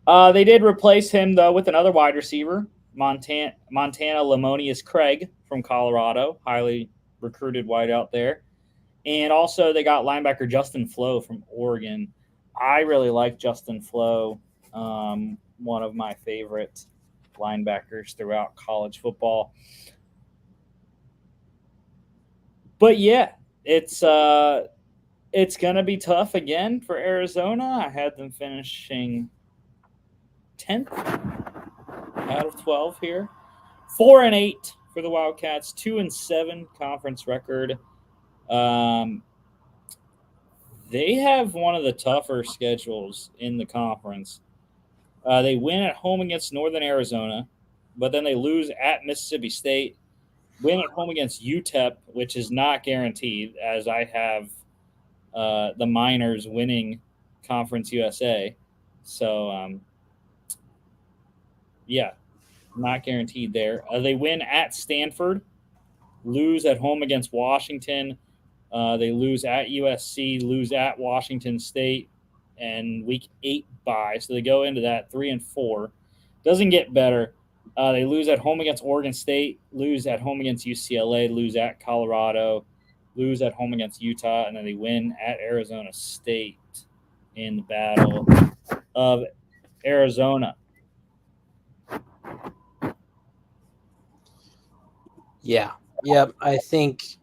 they did replace him though with another wide receiver, Montana Lamonius Craig from Colorado, highly recruited wideout there. And also they got linebacker Justin Flo from Oregon. I really like Justin Flo, one of my favorite linebackers throughout college football. But yeah, it's gonna be tough again for Arizona. I had them finishing 10th out of 12 here. 4-8 for the Wildcats, 2-7 conference record. Um, they have one of the tougher schedules in the conference. They win at home against Northern Arizona, but then they lose at Mississippi State. Win at home against UTEP, which is not guaranteed, as I have the Miners winning Conference USA. So, yeah, not guaranteed there. They win at Stanford, lose at home against Washington. They lose at USC, lose at Washington State, and week 8 bye. So they go into that 3-4. Doesn't get better. They lose at home against Oregon State, lose at home against UCLA, lose at Colorado, lose at home against Utah, and then they win at Arizona State in the Battle of Arizona. Yeah. Yep. I think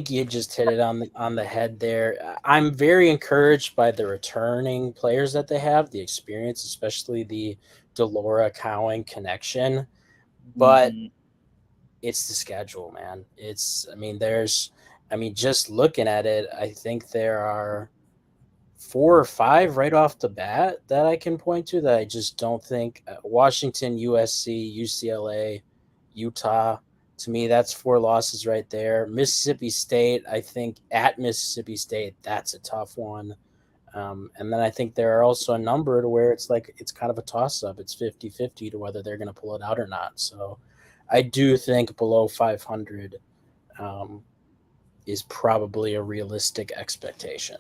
you just hit it on the head there. I'm very encouraged by the returning players that they have, the experience, especially the Delora Cowan connection. But Mm-hmm. it's the schedule, man. Just looking at it, I think there are 4 or 5 right off the bat that I can point to that I just don't think Washington, USC, UCLA, Utah. To me, that's 4 losses right there. Mississippi State, I think at Mississippi State, that's a tough one. And then I think there are also a number to where it's like it's kind of a toss up. It's 50-50 to whether they're going to pull it out or not. So I do think below 500 is probably a realistic expectation.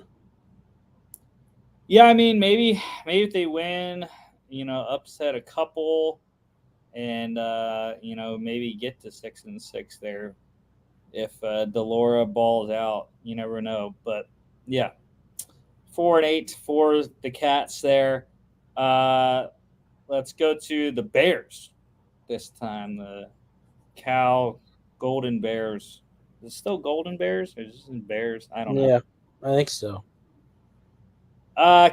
Yeah, I mean, maybe if they win, upset a couple, and maybe get to 6-6 there. If Delora balls out, you never know. But yeah, 4-8 for the Cats there. Uh, let's go to the Bears this time. The Cal Golden Bears. Is it still Golden Bears or is it Bears? I don't know. Yeah, I think so.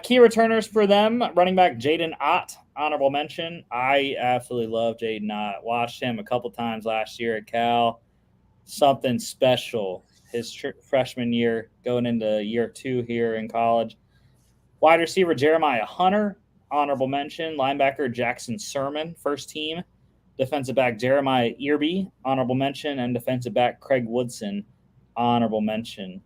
Key returners for them, running back Jaden Ott, honorable mention. I absolutely love Jaden Ott. Watched him a couple times last year at Cal. Something special his freshman year, going into year 2 here in college. Wide receiver Jeremiah Hunter, honorable mention. Linebacker Jackson Sermon, first team. Defensive back Jeremiah Earby, honorable mention. And defensive back Craig Woodson, honorable mention.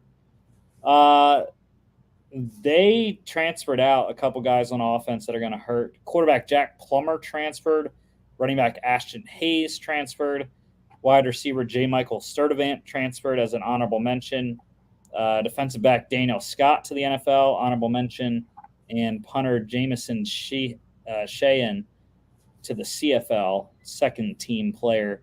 They transferred out a couple guys on offense that are going to hurt. Quarterback Jack Plummer transferred. Running back Ashton Hayes transferred. Wide receiver J. Michael Sturdivant transferred as an honorable mention. Defensive back Daniel Scott to the NFL, honorable mention. And punter Jamison Sheehan to the CFL, second team player.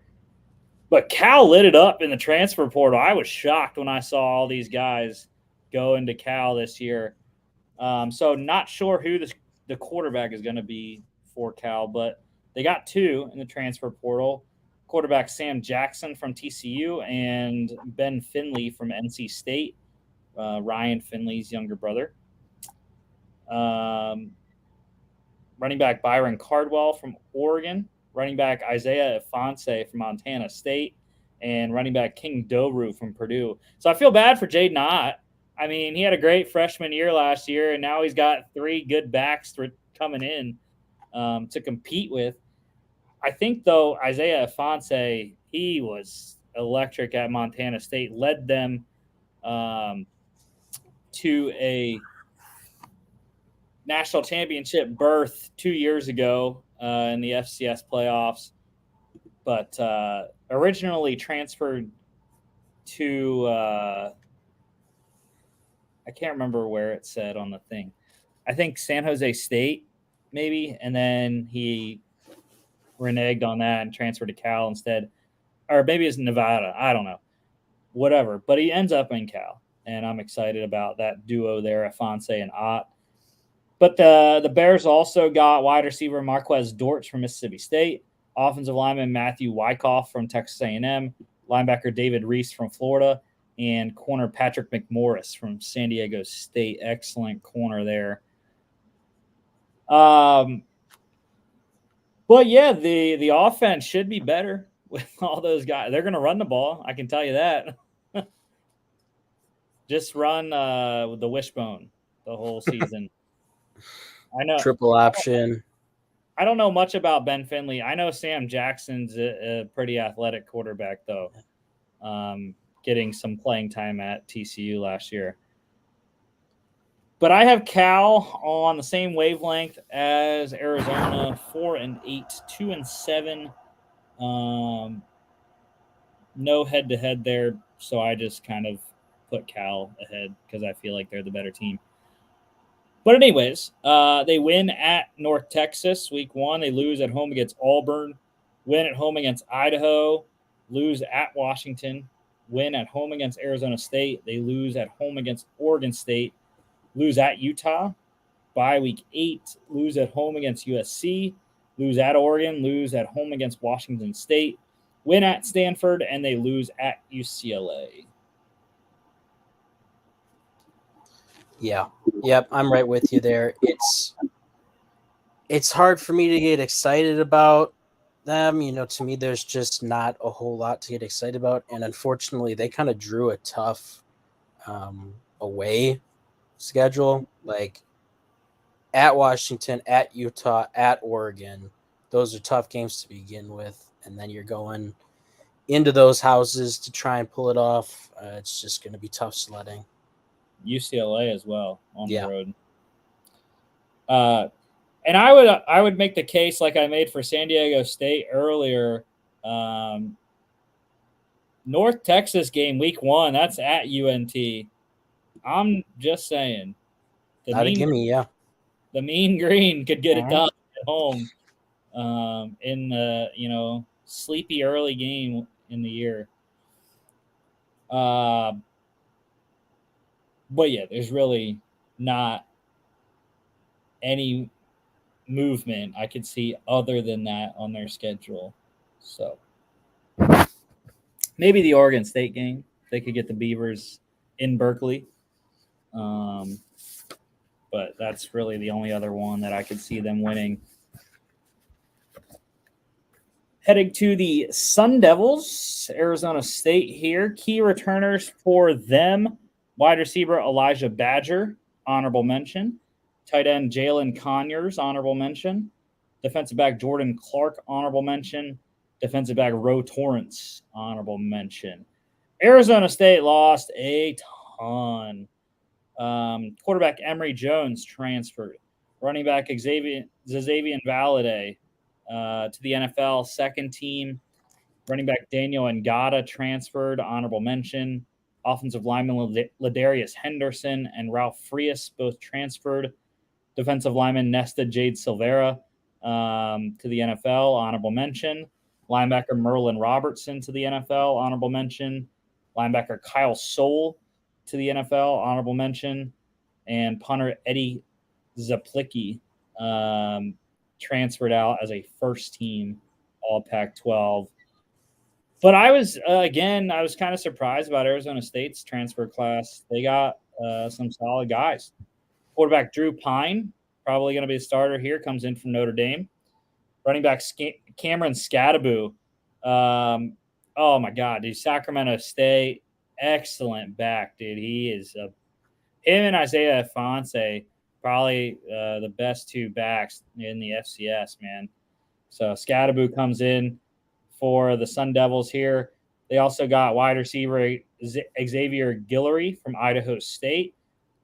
But Cal lit it up in the transfer portal. I was shocked when I saw all these guys go into Cal this year. So not sure who the quarterback is going to be for Cal, but they got 2 in the transfer portal. Quarterback Sam Jackson from TCU and Ben Finley from NC State, Ryan Finley's younger brother. Running back Byron Cardwell from Oregon. Running back Isaiah Ifanse from Montana State. And running back King Doru from Purdue. So I feel bad for Jaden Ott. I mean, he had a great freshman year last year, and now he's got 3 good backs coming in to compete with. I think, though, Isaiah Ifanse, he was electric at Montana State, led them to a national championship berth 2 years ago in the FCS playoffs, but originally transferred to I can't remember where it said on the thing. I think San Jose State, maybe, and then he reneged on that and transferred to Cal instead. Or maybe it's Nevada. I don't know. Whatever. But he ends up in Cal, and I'm excited about that duo there, Afonso and Ott. But the Bears also got wide receiver Marquez Dortch from Mississippi State, offensive lineman Matthew Wyckoff from Texas A&M, linebacker David Reese from Florida, and corner Patrick McMorris from San Diego State. Excellent corner there. But yeah, the offense should be better with all those guys. They're going to run the ball. I can tell you that. Just run the wishbone the whole season. I know triple option. I don't know much about Ben Finley. I know Sam Jackson's a pretty athletic quarterback, though, getting some playing time at TCU last year. But I have Cal on the same wavelength as Arizona, 4-8, 2-7. No head-to-head there, so I just kind of put Cal ahead because I feel like they're the better team. But anyways, they win at North Texas week 1. They lose at home against Auburn, win at home against Idaho, lose at Washington, win at home against Arizona State. They lose at home against Oregon State, lose at Utah. Bye week 8, lose at home against USC, lose at Oregon, lose at home against Washington State, win at Stanford, and they lose at UCLA. Yeah. Yep, I'm right with you there. It's hard for me to get excited about them. To me, there's just not a whole lot to get excited about. And unfortunately, they kind of drew a tough away schedule. Like at Washington, at Utah, at Oregon. Those are tough games to begin with. And then you're going into those houses to try and pull it off. It's just going to be tough sledding. UCLA as well on the road. And I would make the case like I made for San Diego State earlier. North Texas game week 1, that's at UNT. I'm just saying. Not a gimme, yeah. The Mean Green could get it done at home in the sleepy early game in the year. But yeah, there's really not any movement I could see other than that on their schedule. So maybe the Oregon State game, they could get the Beavers in Berkeley. But that's really the only other one that I could see them winning. Heading to the Sun Devils, Arizona State here. Key returners for them: wide receiver Elijah Badger, honorable mention. Tight end Jalen Conyers, honorable mention. Defensive back Jordan Clark, honorable mention. Defensive back Roe Torrance, honorable mention. Arizona State lost a ton. Quarterback Emory Jones transferred. Running back Xavier Valade to the NFL, second team. Running back Daniel Ngata transferred, honorable mention. Offensive lineman Ladarius Henderson and Ralph Frias both transferred. Defensive lineman Nesta Jade Silvera to the NFL, honorable mention. Linebacker Merlin Robertson to the NFL, honorable mention. Linebacker Kyle Soule to the NFL, honorable mention. And punter Eddie Zaplicki transferred out as a first-team All Pac-12. But I was kind of surprised about Arizona State's transfer class. They got some solid guys. Quarterback Drew Pine, probably going to be a starter here, comes in from Notre Dame. Running back Cameron Scadaboo. Oh, my God, dude. Sacramento State, excellent back, dude. He is him and Isaiah Fonse, probably the best two backs in the FCS, man. So Scadaboo comes in for the Sun Devils here. They also got wide receiver Xavier Guillory from Idaho State,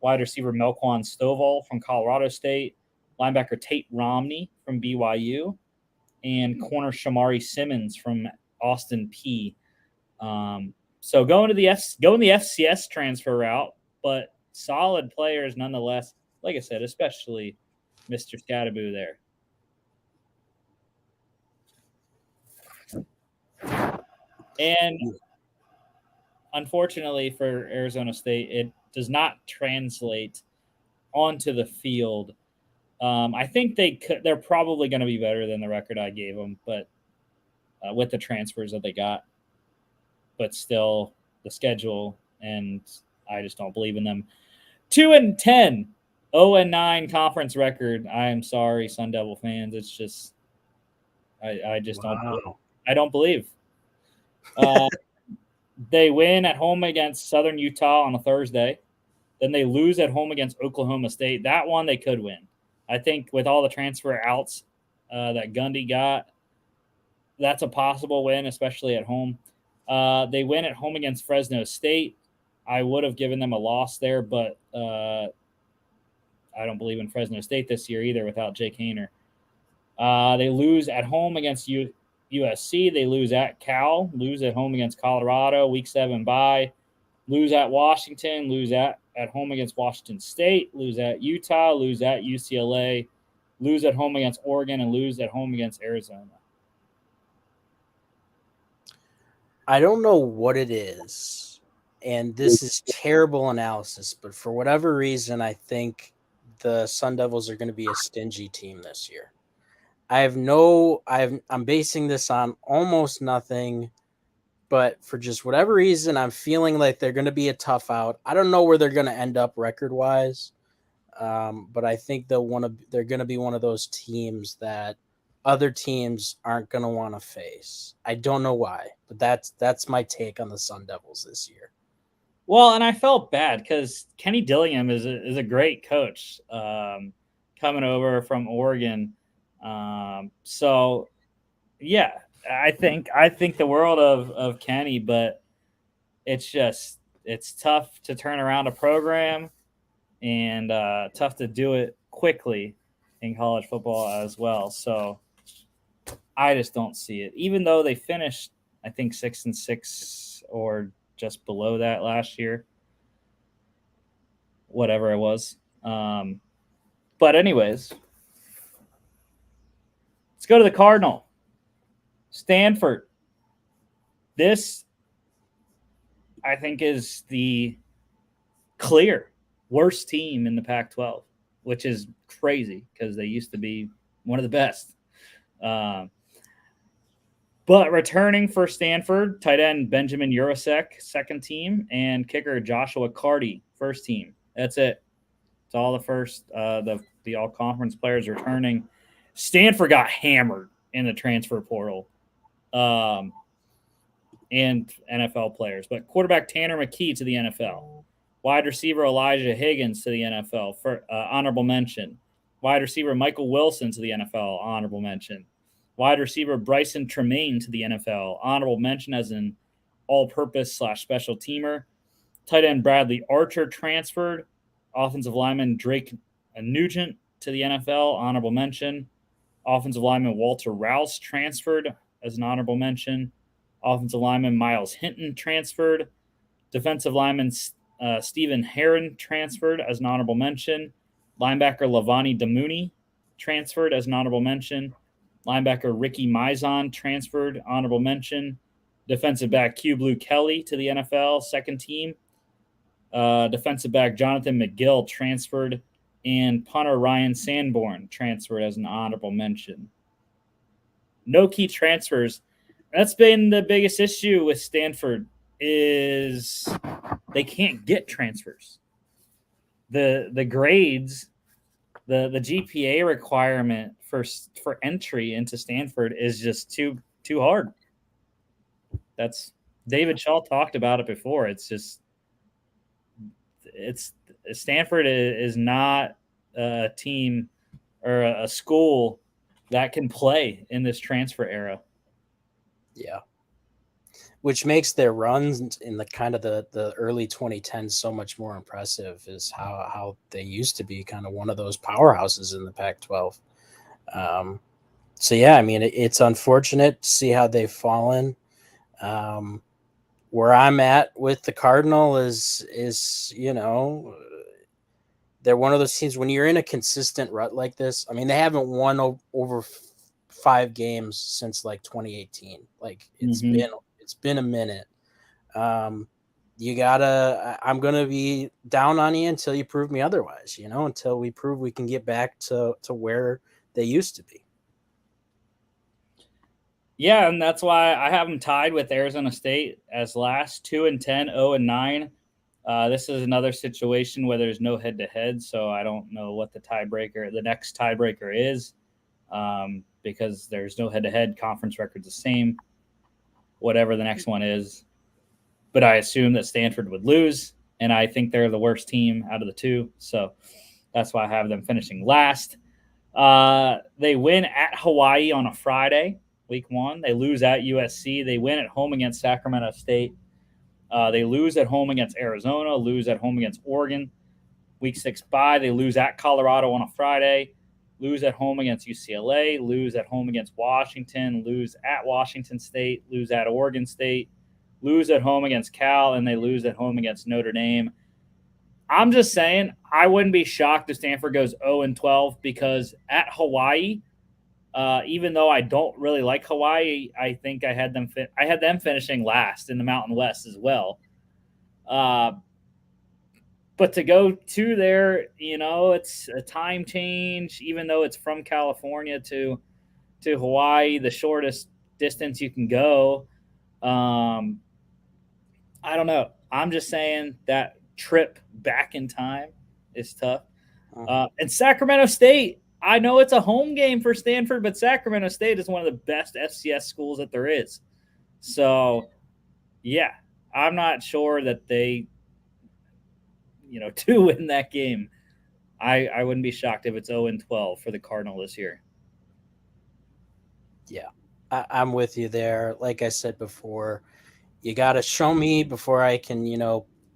wide receiver Melquan Stovall from Colorado State, linebacker Tate Romney from BYU, and corner Shamari Simmons from Austin Peay. So going the FCS transfer route, but solid players nonetheless. Like I said, especially Mr. Scadaboo there. And unfortunately for Arizona State, it does not translate onto the field. I think they're probably going to be better than the record I gave them, but with the transfers that they got. but still the schedule, and I just don't believe in them. 2-10, 0-9 conference record. I am sorry, Sun Devil fans. It's just I just don't believe. Wow. I don't believe. Uh, they win at home against Southern Utah on a Thursday. Then they lose at home against Oklahoma State. That one they could win. I think with all the transfer outs that Gundy got, that's a possible win, especially at home. They win at home against Fresno State. I would have given them a loss there, but I don't believe in Fresno State this year either without Jake Hayner. They lose at home against USC. They lose at Cal. Lose at home against Colorado. Week 7 bye. Lose at Washington. Lose at home against Washington State. Lose at Utah. Lose at UCLA. Lose at home against Oregon, and lose at home against Arizona. I don't know what it is, and this is terrible analysis, but for whatever reason, I think the Sun Devils are going to be a stingy team this year. I'm basing this on almost nothing, but for just whatever reason, I'm feeling like they're going to be a tough out. I don't know where they're going to end up record-wise, but I think they're going to be one of those teams that other teams aren't going to want to face. I don't know why, but that's my take on the Sun Devils this year. Well, and I felt bad because Kenny Dillingham is a great coach coming over from Oregon. So, yeah, I think the world of Kenny, but it's tough to turn around a program and tough to do it quickly in college football as well. So I just don't see it. Even though they finished, I think 6-6 or just below that last year, whatever it was. But anyways, let's go to the Cardinal. Stanford. This, I think, is the clear worst team in the Pac-12, which is crazy because they used to be one of the best. But returning for Stanford, tight end Benjamin Urasek, second team, and kicker Joshua Carty, first team. That's it. It's all the first, the all-conference players returning. Stanford got hammered in the transfer portal and NFL players. But quarterback Tanner McKee to the NFL. Wide receiver Elijah Higgins to the NFL for honorable mention. Wide receiver Michael Wilson to the NFL, honorable mention. Wide receiver Bryson Tremaine to the NFL, honorable mention as an all-purpose / special teamer. Tight end Bradley Archer transferred. Offensive lineman Drake Nugent to the NFL, honorable mention. Offensive lineman Walter Rouse transferred as an honorable mention. Offensive lineman Miles Hinton transferred. Defensive lineman Stephen Herron transferred as an honorable mention. Linebacker Lavani Damuni transferred as an honorable mention. Linebacker Ricky Mizon transferred, honorable mention. Defensive back Q Blue Kelly to the NFL, second team. Defensive back Jonathan McGill transferred, and punter Ryan Sanborn transferred as an honorable mention. No key transfers. That's been the biggest issue with Stanford is they can't get transfers. The grades, the GPA requirement for entry into Stanford is just too hard. That's David Shaw talked about it before. It's Stanford is not a team or a school that can play in this transfer era. Yeah. Which makes their runs in the kind of the early 2010s so much more impressive is how they used to be kind of one of those powerhouses in the Pac-12. So, yeah, I mean, it's unfortunate to see how they've fallen. Where I'm at with the Cardinal is, you know, they're one of those teams when you're in a consistent rut like this. I mean, they haven't won over 5 games since like 2018. Like it's been a minute. You gotta. I'm gonna be down on you until you prove me otherwise. You know, until we prove we can get back to where they used to be. Yeah, and that's why I have them tied with Arizona State as last 2-10, 0-9. This is another situation where there's no head-to-head, so I don't know what the next tiebreaker is, because there's no head-to-head. Conference record's the same, whatever the next one is. But I assume that Stanford would lose, and I think they're the worst team out of the two, so that's why I have them finishing last. They win at Hawaii on a Friday, week 1. They lose at USC. They win at home against Sacramento State. They lose at home against Arizona, lose at home against Oregon. Week 6 bye. They lose at Colorado on a Friday, lose at home against UCLA, lose at home against Washington, lose at Washington State, lose at Oregon State, lose at home against Cal, and they lose at home against Notre Dame. I'm just saying, I wouldn't be shocked if Stanford goes 0-12 because at Hawaii, even though I don't really like Hawaii, I think I had them finishing last in the Mountain West as well. But to go to there, it's a time change. Even though it's from California to Hawaii, the shortest distance you can go. I don't know. I'm just saying that trip back in time is tough. And Sacramento State, I know it's a home game for Stanford, but Sacramento State is one of the best FCS schools that there is. So, yeah, I'm not sure that they, do win that game. I wouldn't be shocked if it's 0-12 for the Cardinal this year. Yeah, I'm with you there. Like I said before, you got to show me before I can,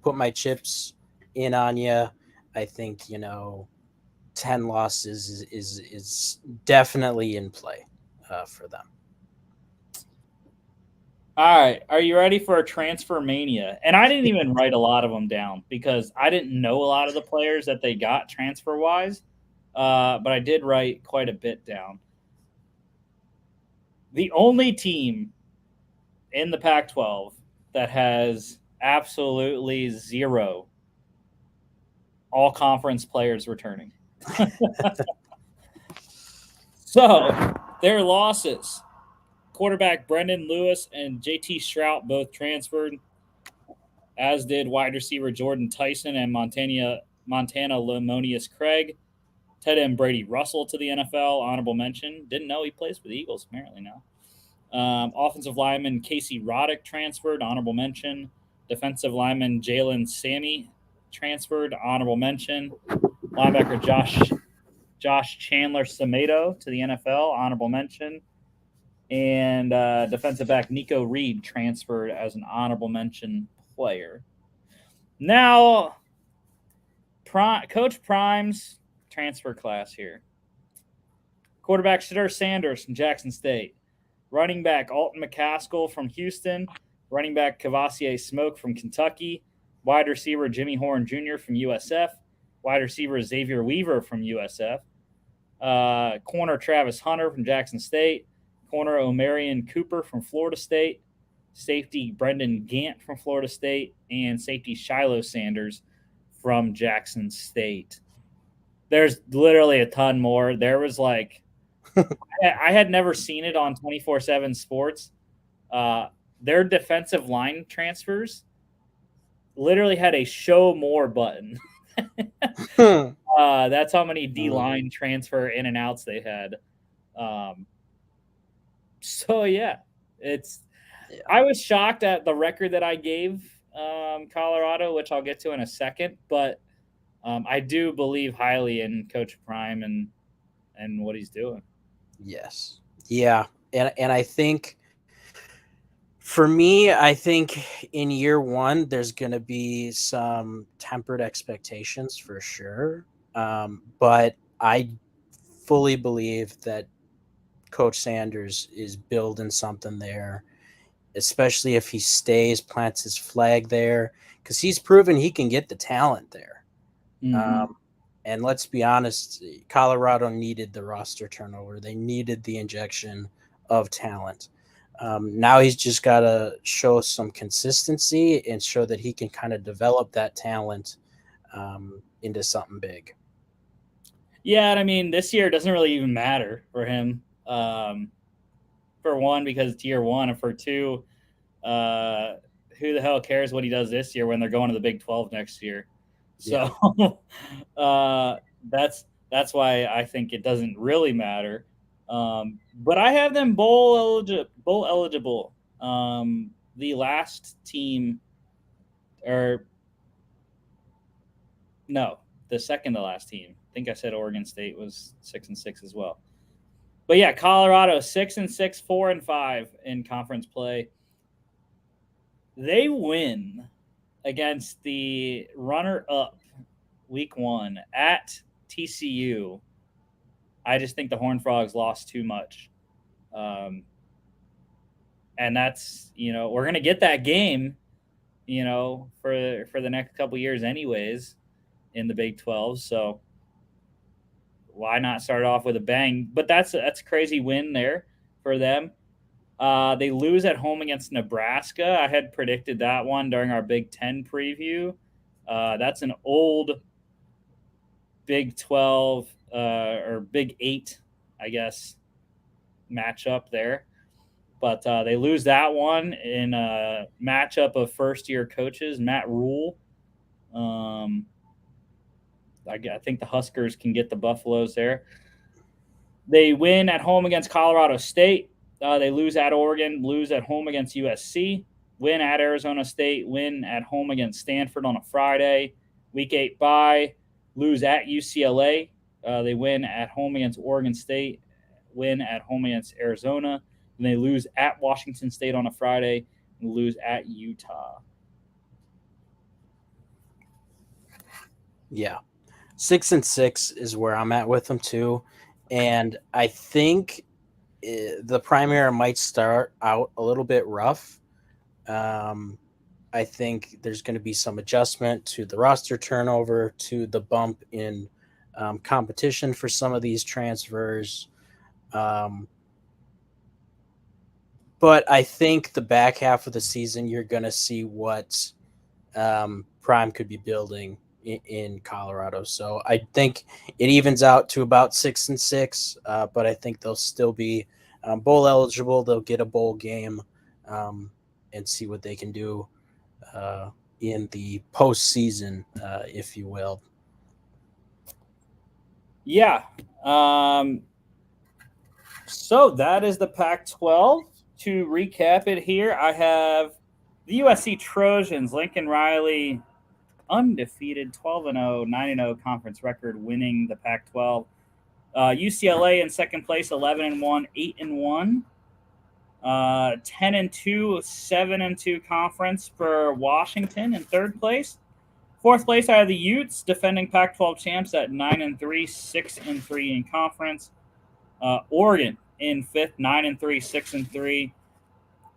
put my chips in on you. I think, 10 losses is definitely in play for them. All right. Are you ready for a transfer mania? And I didn't even write a lot of them down because I didn't know a lot of the players that they got transfer wise. But I did write quite a bit down. The only team in the Pac 12 that has absolutely zero all conference players returning. So their losses: quarterback Brendan Lewis and JT Shrout both transferred, as did wide receiver Jordan Tyson and Montana Lemonius Craig. Tight end Brady Russell to the NFL, honorable mention. Didn't know he plays for the Eagles, apparently now. Offensive lineman Casey Roddick transferred, honorable mention. Defensive lineman Jalen Sammy transferred, honorable mention. Linebacker Josh Chandler Samedo to the NFL, honorable mention. And defensive back Nico Reed transferred as an honorable mention player. Now, Coach Prime's transfer class here. Quarterback Shadur Sanders from Jackson State. Running back Alton McCaskill from Houston. Running back Cavassier Smoke from Kentucky. Wide receiver Jimmy Horn Jr. from USF. Wide receiver Xavier Weaver from USF. Corner Travis Hunter from Jackson State. Corner Omarion Cooper from Florida State. Safety Brendan Gant from Florida State. And safety Shiloh Sanders from Jackson State. There's literally a ton more. There was like, I had never seen it on 24/7 Sports. Their defensive line transfers literally had a show more button. That's how many D-line transfer in and outs they had. So yeah, I was shocked at the record that I gave Colorado, which I'll get to in a second, but I do believe highly in Coach Prime and what he's doing. Yes. Yeah. And I think for me, I think in year one, there's going to be some tempered expectations for sure. But I fully believe that Coach Sanders is building something there, especially if he plants his flag there, because he's proven he can get the talent there. Mm-hmm. And let's be honest, Colorado needed the roster turnover. They needed the injection of talent. Now he's just got to show some consistency and show that he can kind of develop that talent into something big. Yeah, and I mean, this year doesn't really even matter for him. for one, because it's year one, and for two, uh, who the hell cares what he does this year when they're going to the Big 12 next year? So that's why I think it doesn't really matter. But I have them bowl eligible. The last team, or no, the second to last team. I think I said Oregon State was 6-6 as well. But yeah, Colorado 6-6, 4-5 in conference play. They win against the runner-up week one at TCU. I just think the Horned Frogs lost too much. And that's, we're going to get that game, for the next couple years anyways in the Big 12. So why not start off with a bang? But that's a crazy win there for them. They lose at home against Nebraska. I had predicted that one during our Big 10 preview. That's an old Big 12 or Big 8, I guess, matchup there. But they lose that one in a matchup of first-year coaches, Matt Rule. I think the Huskers can get the Buffaloes there. They win at home against Colorado State. They lose at Oregon, lose at home against USC, win at Arizona State, win at home against Stanford on a Friday. Week 8 bye, lose at UCLA. They win at home against Oregon State, win at home against Arizona. And they lose at Washington State on a Friday and lose at Utah. Yeah. 6-6 is where I'm at with them too. And I think the primary might start out a little bit rough. I think there's going to be some adjustment to the roster turnover, to the bump in competition for some of these transfers. But I think the back half of the season, you're going to see what Prime could be building in Colorado. So I think it evens out to about 6-6, but I think they'll still be bowl eligible. They'll get a bowl game and see what they can do in the postseason, if you will. Yeah. So that is the Pac-12. To recap it here, I have the USC Trojans, Lincoln Riley, undefeated, 12-0, 9-0 conference record, winning the Pac-12. UCLA in second place, 11-1, 8-1. 10-2, 7-2 conference for Washington in third place. Fourth place, I have the Utes, defending Pac-12 champs at 9-3, 6-3 in conference. Oregon in fifth, 9-3, 6-3.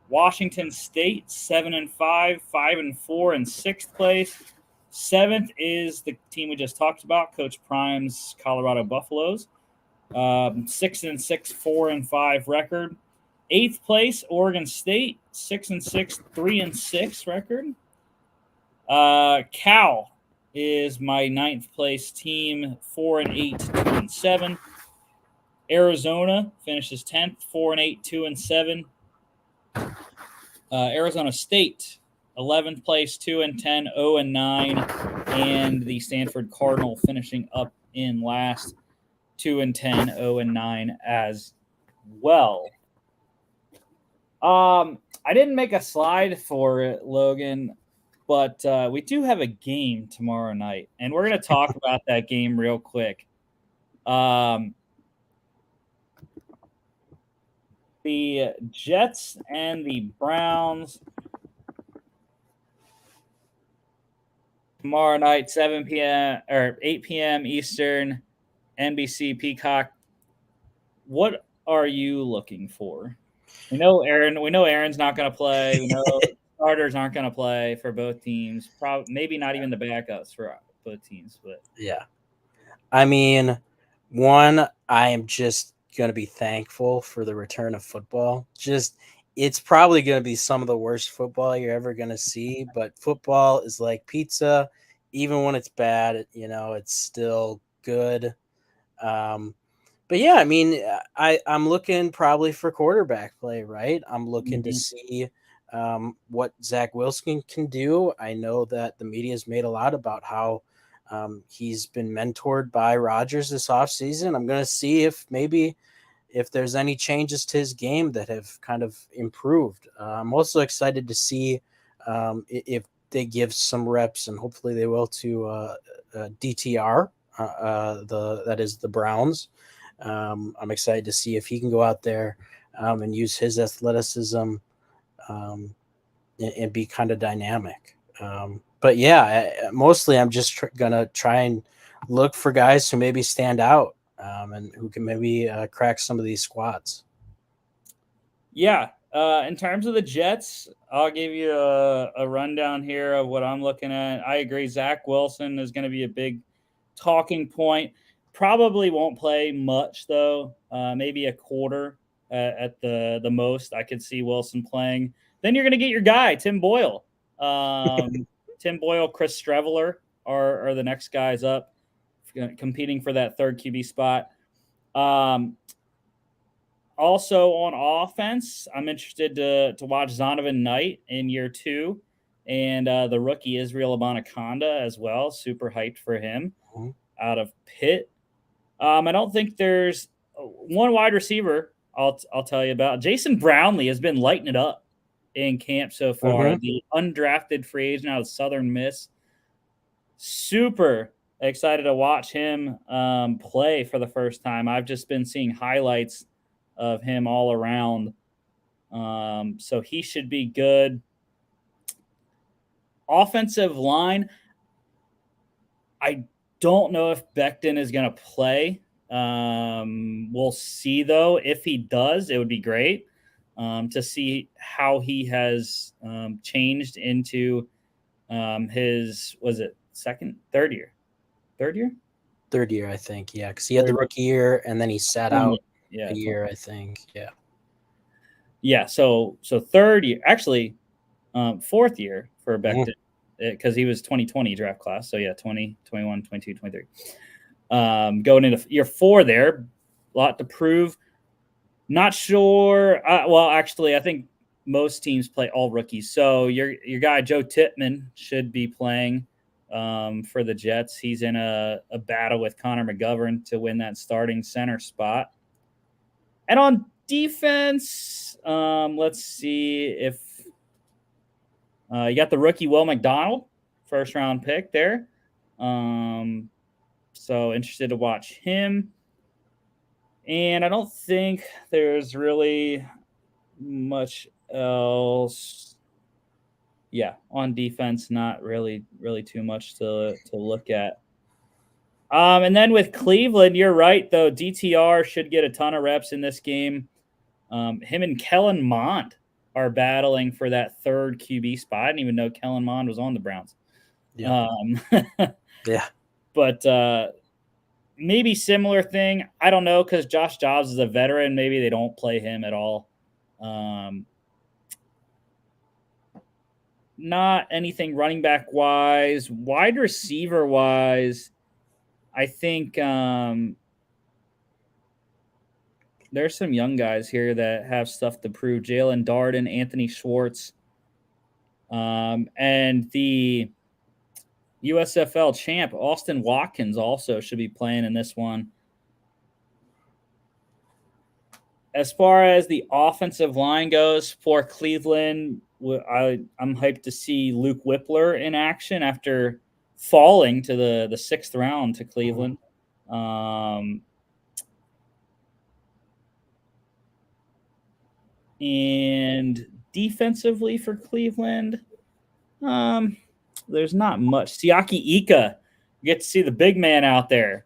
Washington State 7-5, 5-4 in sixth place. Seventh is the team we just talked about, Coach Prime's Colorado Buffaloes. 6-6, 4-5 record. Eighth place, Oregon State, 6-6, 3-6 record. Cal is my ninth place team, 4-8, 2-7. Arizona finishes 10th, 4-8, 2-7. Arizona State, 11th place, 2-10, 0-9, and the Stanford Cardinal finishing up in last, 2-10, 0-9 as well. I didn't make a slide for it, Logan, but we do have a game tomorrow night, and we're going to talk about that game real quick. The Jets and the Browns tomorrow night, 7 p.m. or 8 p.m. Eastern, NBC Peacock. What are you looking for? We know Aaron's not going to play. We know starters aren't going to play for both teams. Probably, maybe not even the backups for both teams. But yeah, I mean, one, I am just going to be thankful for the return of football. It's probably going to be some of the worst football you're ever going to see, but football is like pizza. Even when it's bad, it's still good. But yeah, I mean, I'm looking probably for quarterback play, right? I'm looking to Mhm. see what Zach Wilson can do. I know that the media has made a lot about how he's been mentored by Rodgers this offseason. I'm going to see if there's any changes to his game that have kind of improved. I'm also excited to see if they give some reps, and hopefully they will, to DTR, that is the Browns. I'm excited to see if he can go out there and use his athleticism and be kind of dynamic. But yeah, mostly I'm just gonna try and look for guys who maybe stand out and who can maybe crack some of these squads. Yeah. In terms of the Jets, I'll give you a rundown here of what I'm looking at. I agree. Zach Wilson is going to be a big talking point. Probably won't play much though. Maybe a quarter at the most. I could see Wilson playing. Then you're going to get your guy Tim Boyle. Tim Boyle, Chris Streveler are the next guys up, competing for that third QB spot. Also on offense, I'm interested to watch Zonovan Knight in year 2, and the rookie Israel Abanikanda as well. Super hyped for him Mhm. out of Pitt. I don't think there's one wide receiver I'll tell you about. Jason Brownlee has been lighting it up in camp so far. Mhm. The undrafted free agent out of Southern Miss. Super excited to watch him play for the first time. I've just been seeing highlights of him all around. So he should be good. Offensive line, I don't know if Becton is going to play. We'll see, though. If he does, it would be great to see how he has changed into his, was it third year? Third year? Third year, I think. Yeah, because he had the Third rookie year and then he sat 20, out yeah, a year, I think. Yeah. yeah. So third year, actually, fourth year for Mhm. Becton because he was 2020 draft class. So yeah, 20, 21, 22, 23. Going into year 4 there, a lot to prove. Not sure. Well, actually, I think most teams play all rookies. So your guy Joe Tippmann should be playing for the Jets. He's in a battle with Connor McGovern to win that starting center spot. And on defense, let's see if you got the rookie Will McDonald, first round pick there. So interested to watch him. And I don't think there's really much else. Yeah, on defense, not really too much to look at. And then with Cleveland, you're right though. DTR should get a ton of reps in this game. Him and Kellen Mond are battling for that third QB spot. I didn't even know Kellen Mond was on the Browns. Yeah. Um, Yeah. but maybe similar thing. I don't know because Josh Jobs is a veteran. Maybe they don't play him at all. Not anything running back wise. Wide receiver wise, I think there's some young guys here that have stuff to prove. Jalen Darden, Anthony Schwartz, and the USFL champ Austin Watkins also should be playing in this one. As far as the offensive line goes for Cleveland, I'm hyped to see Luke Whippler in action after falling to the 6th round to Cleveland. And defensively for Cleveland, there's not much. Siaki Ika, you get to see the big man out there.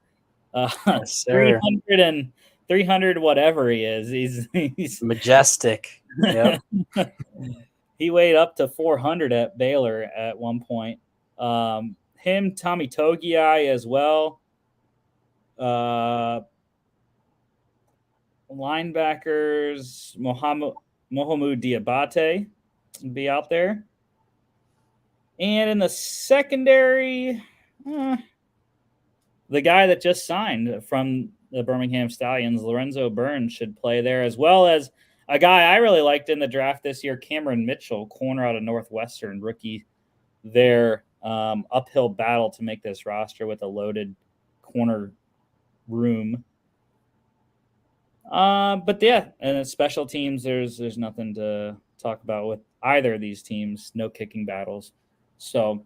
Yes, sir. 300 and 300 whatever he is. He's Majestic. Yep. he weighed up to 400 at Baylor at one point. Him, Tommy Togiai as well. Linebackers, Mohamed Diabate be out there. And in the secondary, the guy that just signed from the Birmingham Stallions. Lorenzo Burns should play there, as well as a guy I really liked in the draft this year, Cameron Mitchell, corner out of Northwestern, rookie there. Uphill battle to make this roster with a loaded corner room. But yeah, and then special teams, there's nothing to talk about with either of these teams. No kicking battles. So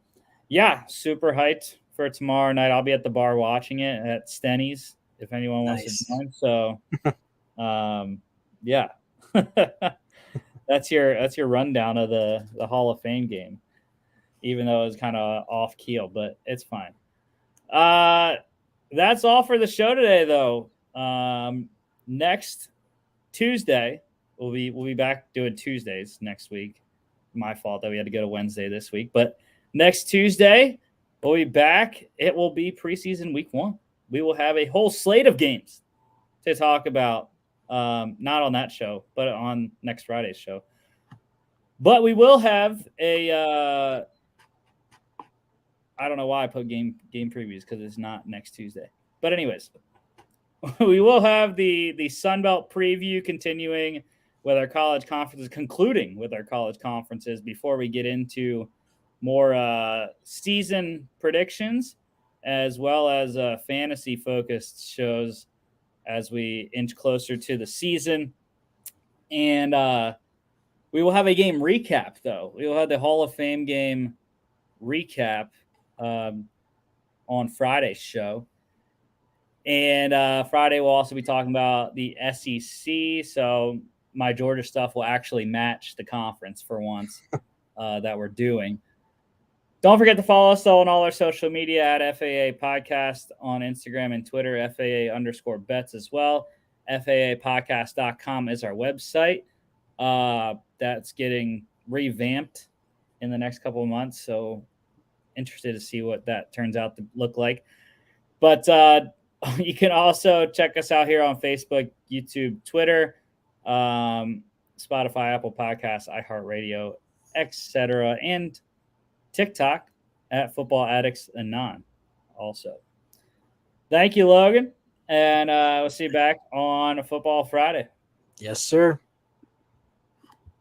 yeah, super hyped for tomorrow night. I'll be at the bar watching it at Stenny's if anyone wants to join. So yeah. that's your rundown of the Hall of Fame game. Even though it was kind of off keel, but it's fine. That's all for the show today, though. Next Tuesday, we'll be back doing Tuesdays next week. My fault that we had to go to Wednesday this week, but next Tuesday we'll be back. It will be preseason week 1. We will have a whole slate of games to talk about. Not on that show, but on next Friday's show. But we will have a. I don't know why I put game previews because it's not next Tuesday. But anyways, we will have the Sun Belt preview continuing with our college conferences, concluding with our college conferences before we get into more season predictions as well as fantasy-focused shows as we inch closer to the season. And we will have a game recap, though. We will have the Hall of Fame game recap on Friday's show. And Friday we'll also be talking about the SEC. So my Georgia stuff will actually match the conference for once that we're doing. Don't forget to follow us on all our social media at FAA Podcast on Instagram and Twitter, FAA_bets as well. FAApodcast.com is our website. That's getting revamped in the next couple of months. So interested to see what that turns out to look like. But you can also check us out here on Facebook, YouTube, Twitter, Spotify, Apple Podcasts, iHeartRadio, etc., and TikTok at Football Addicts Anon also. Thank you, Logan, and we'll see you back on Football Friday. Yes, sir.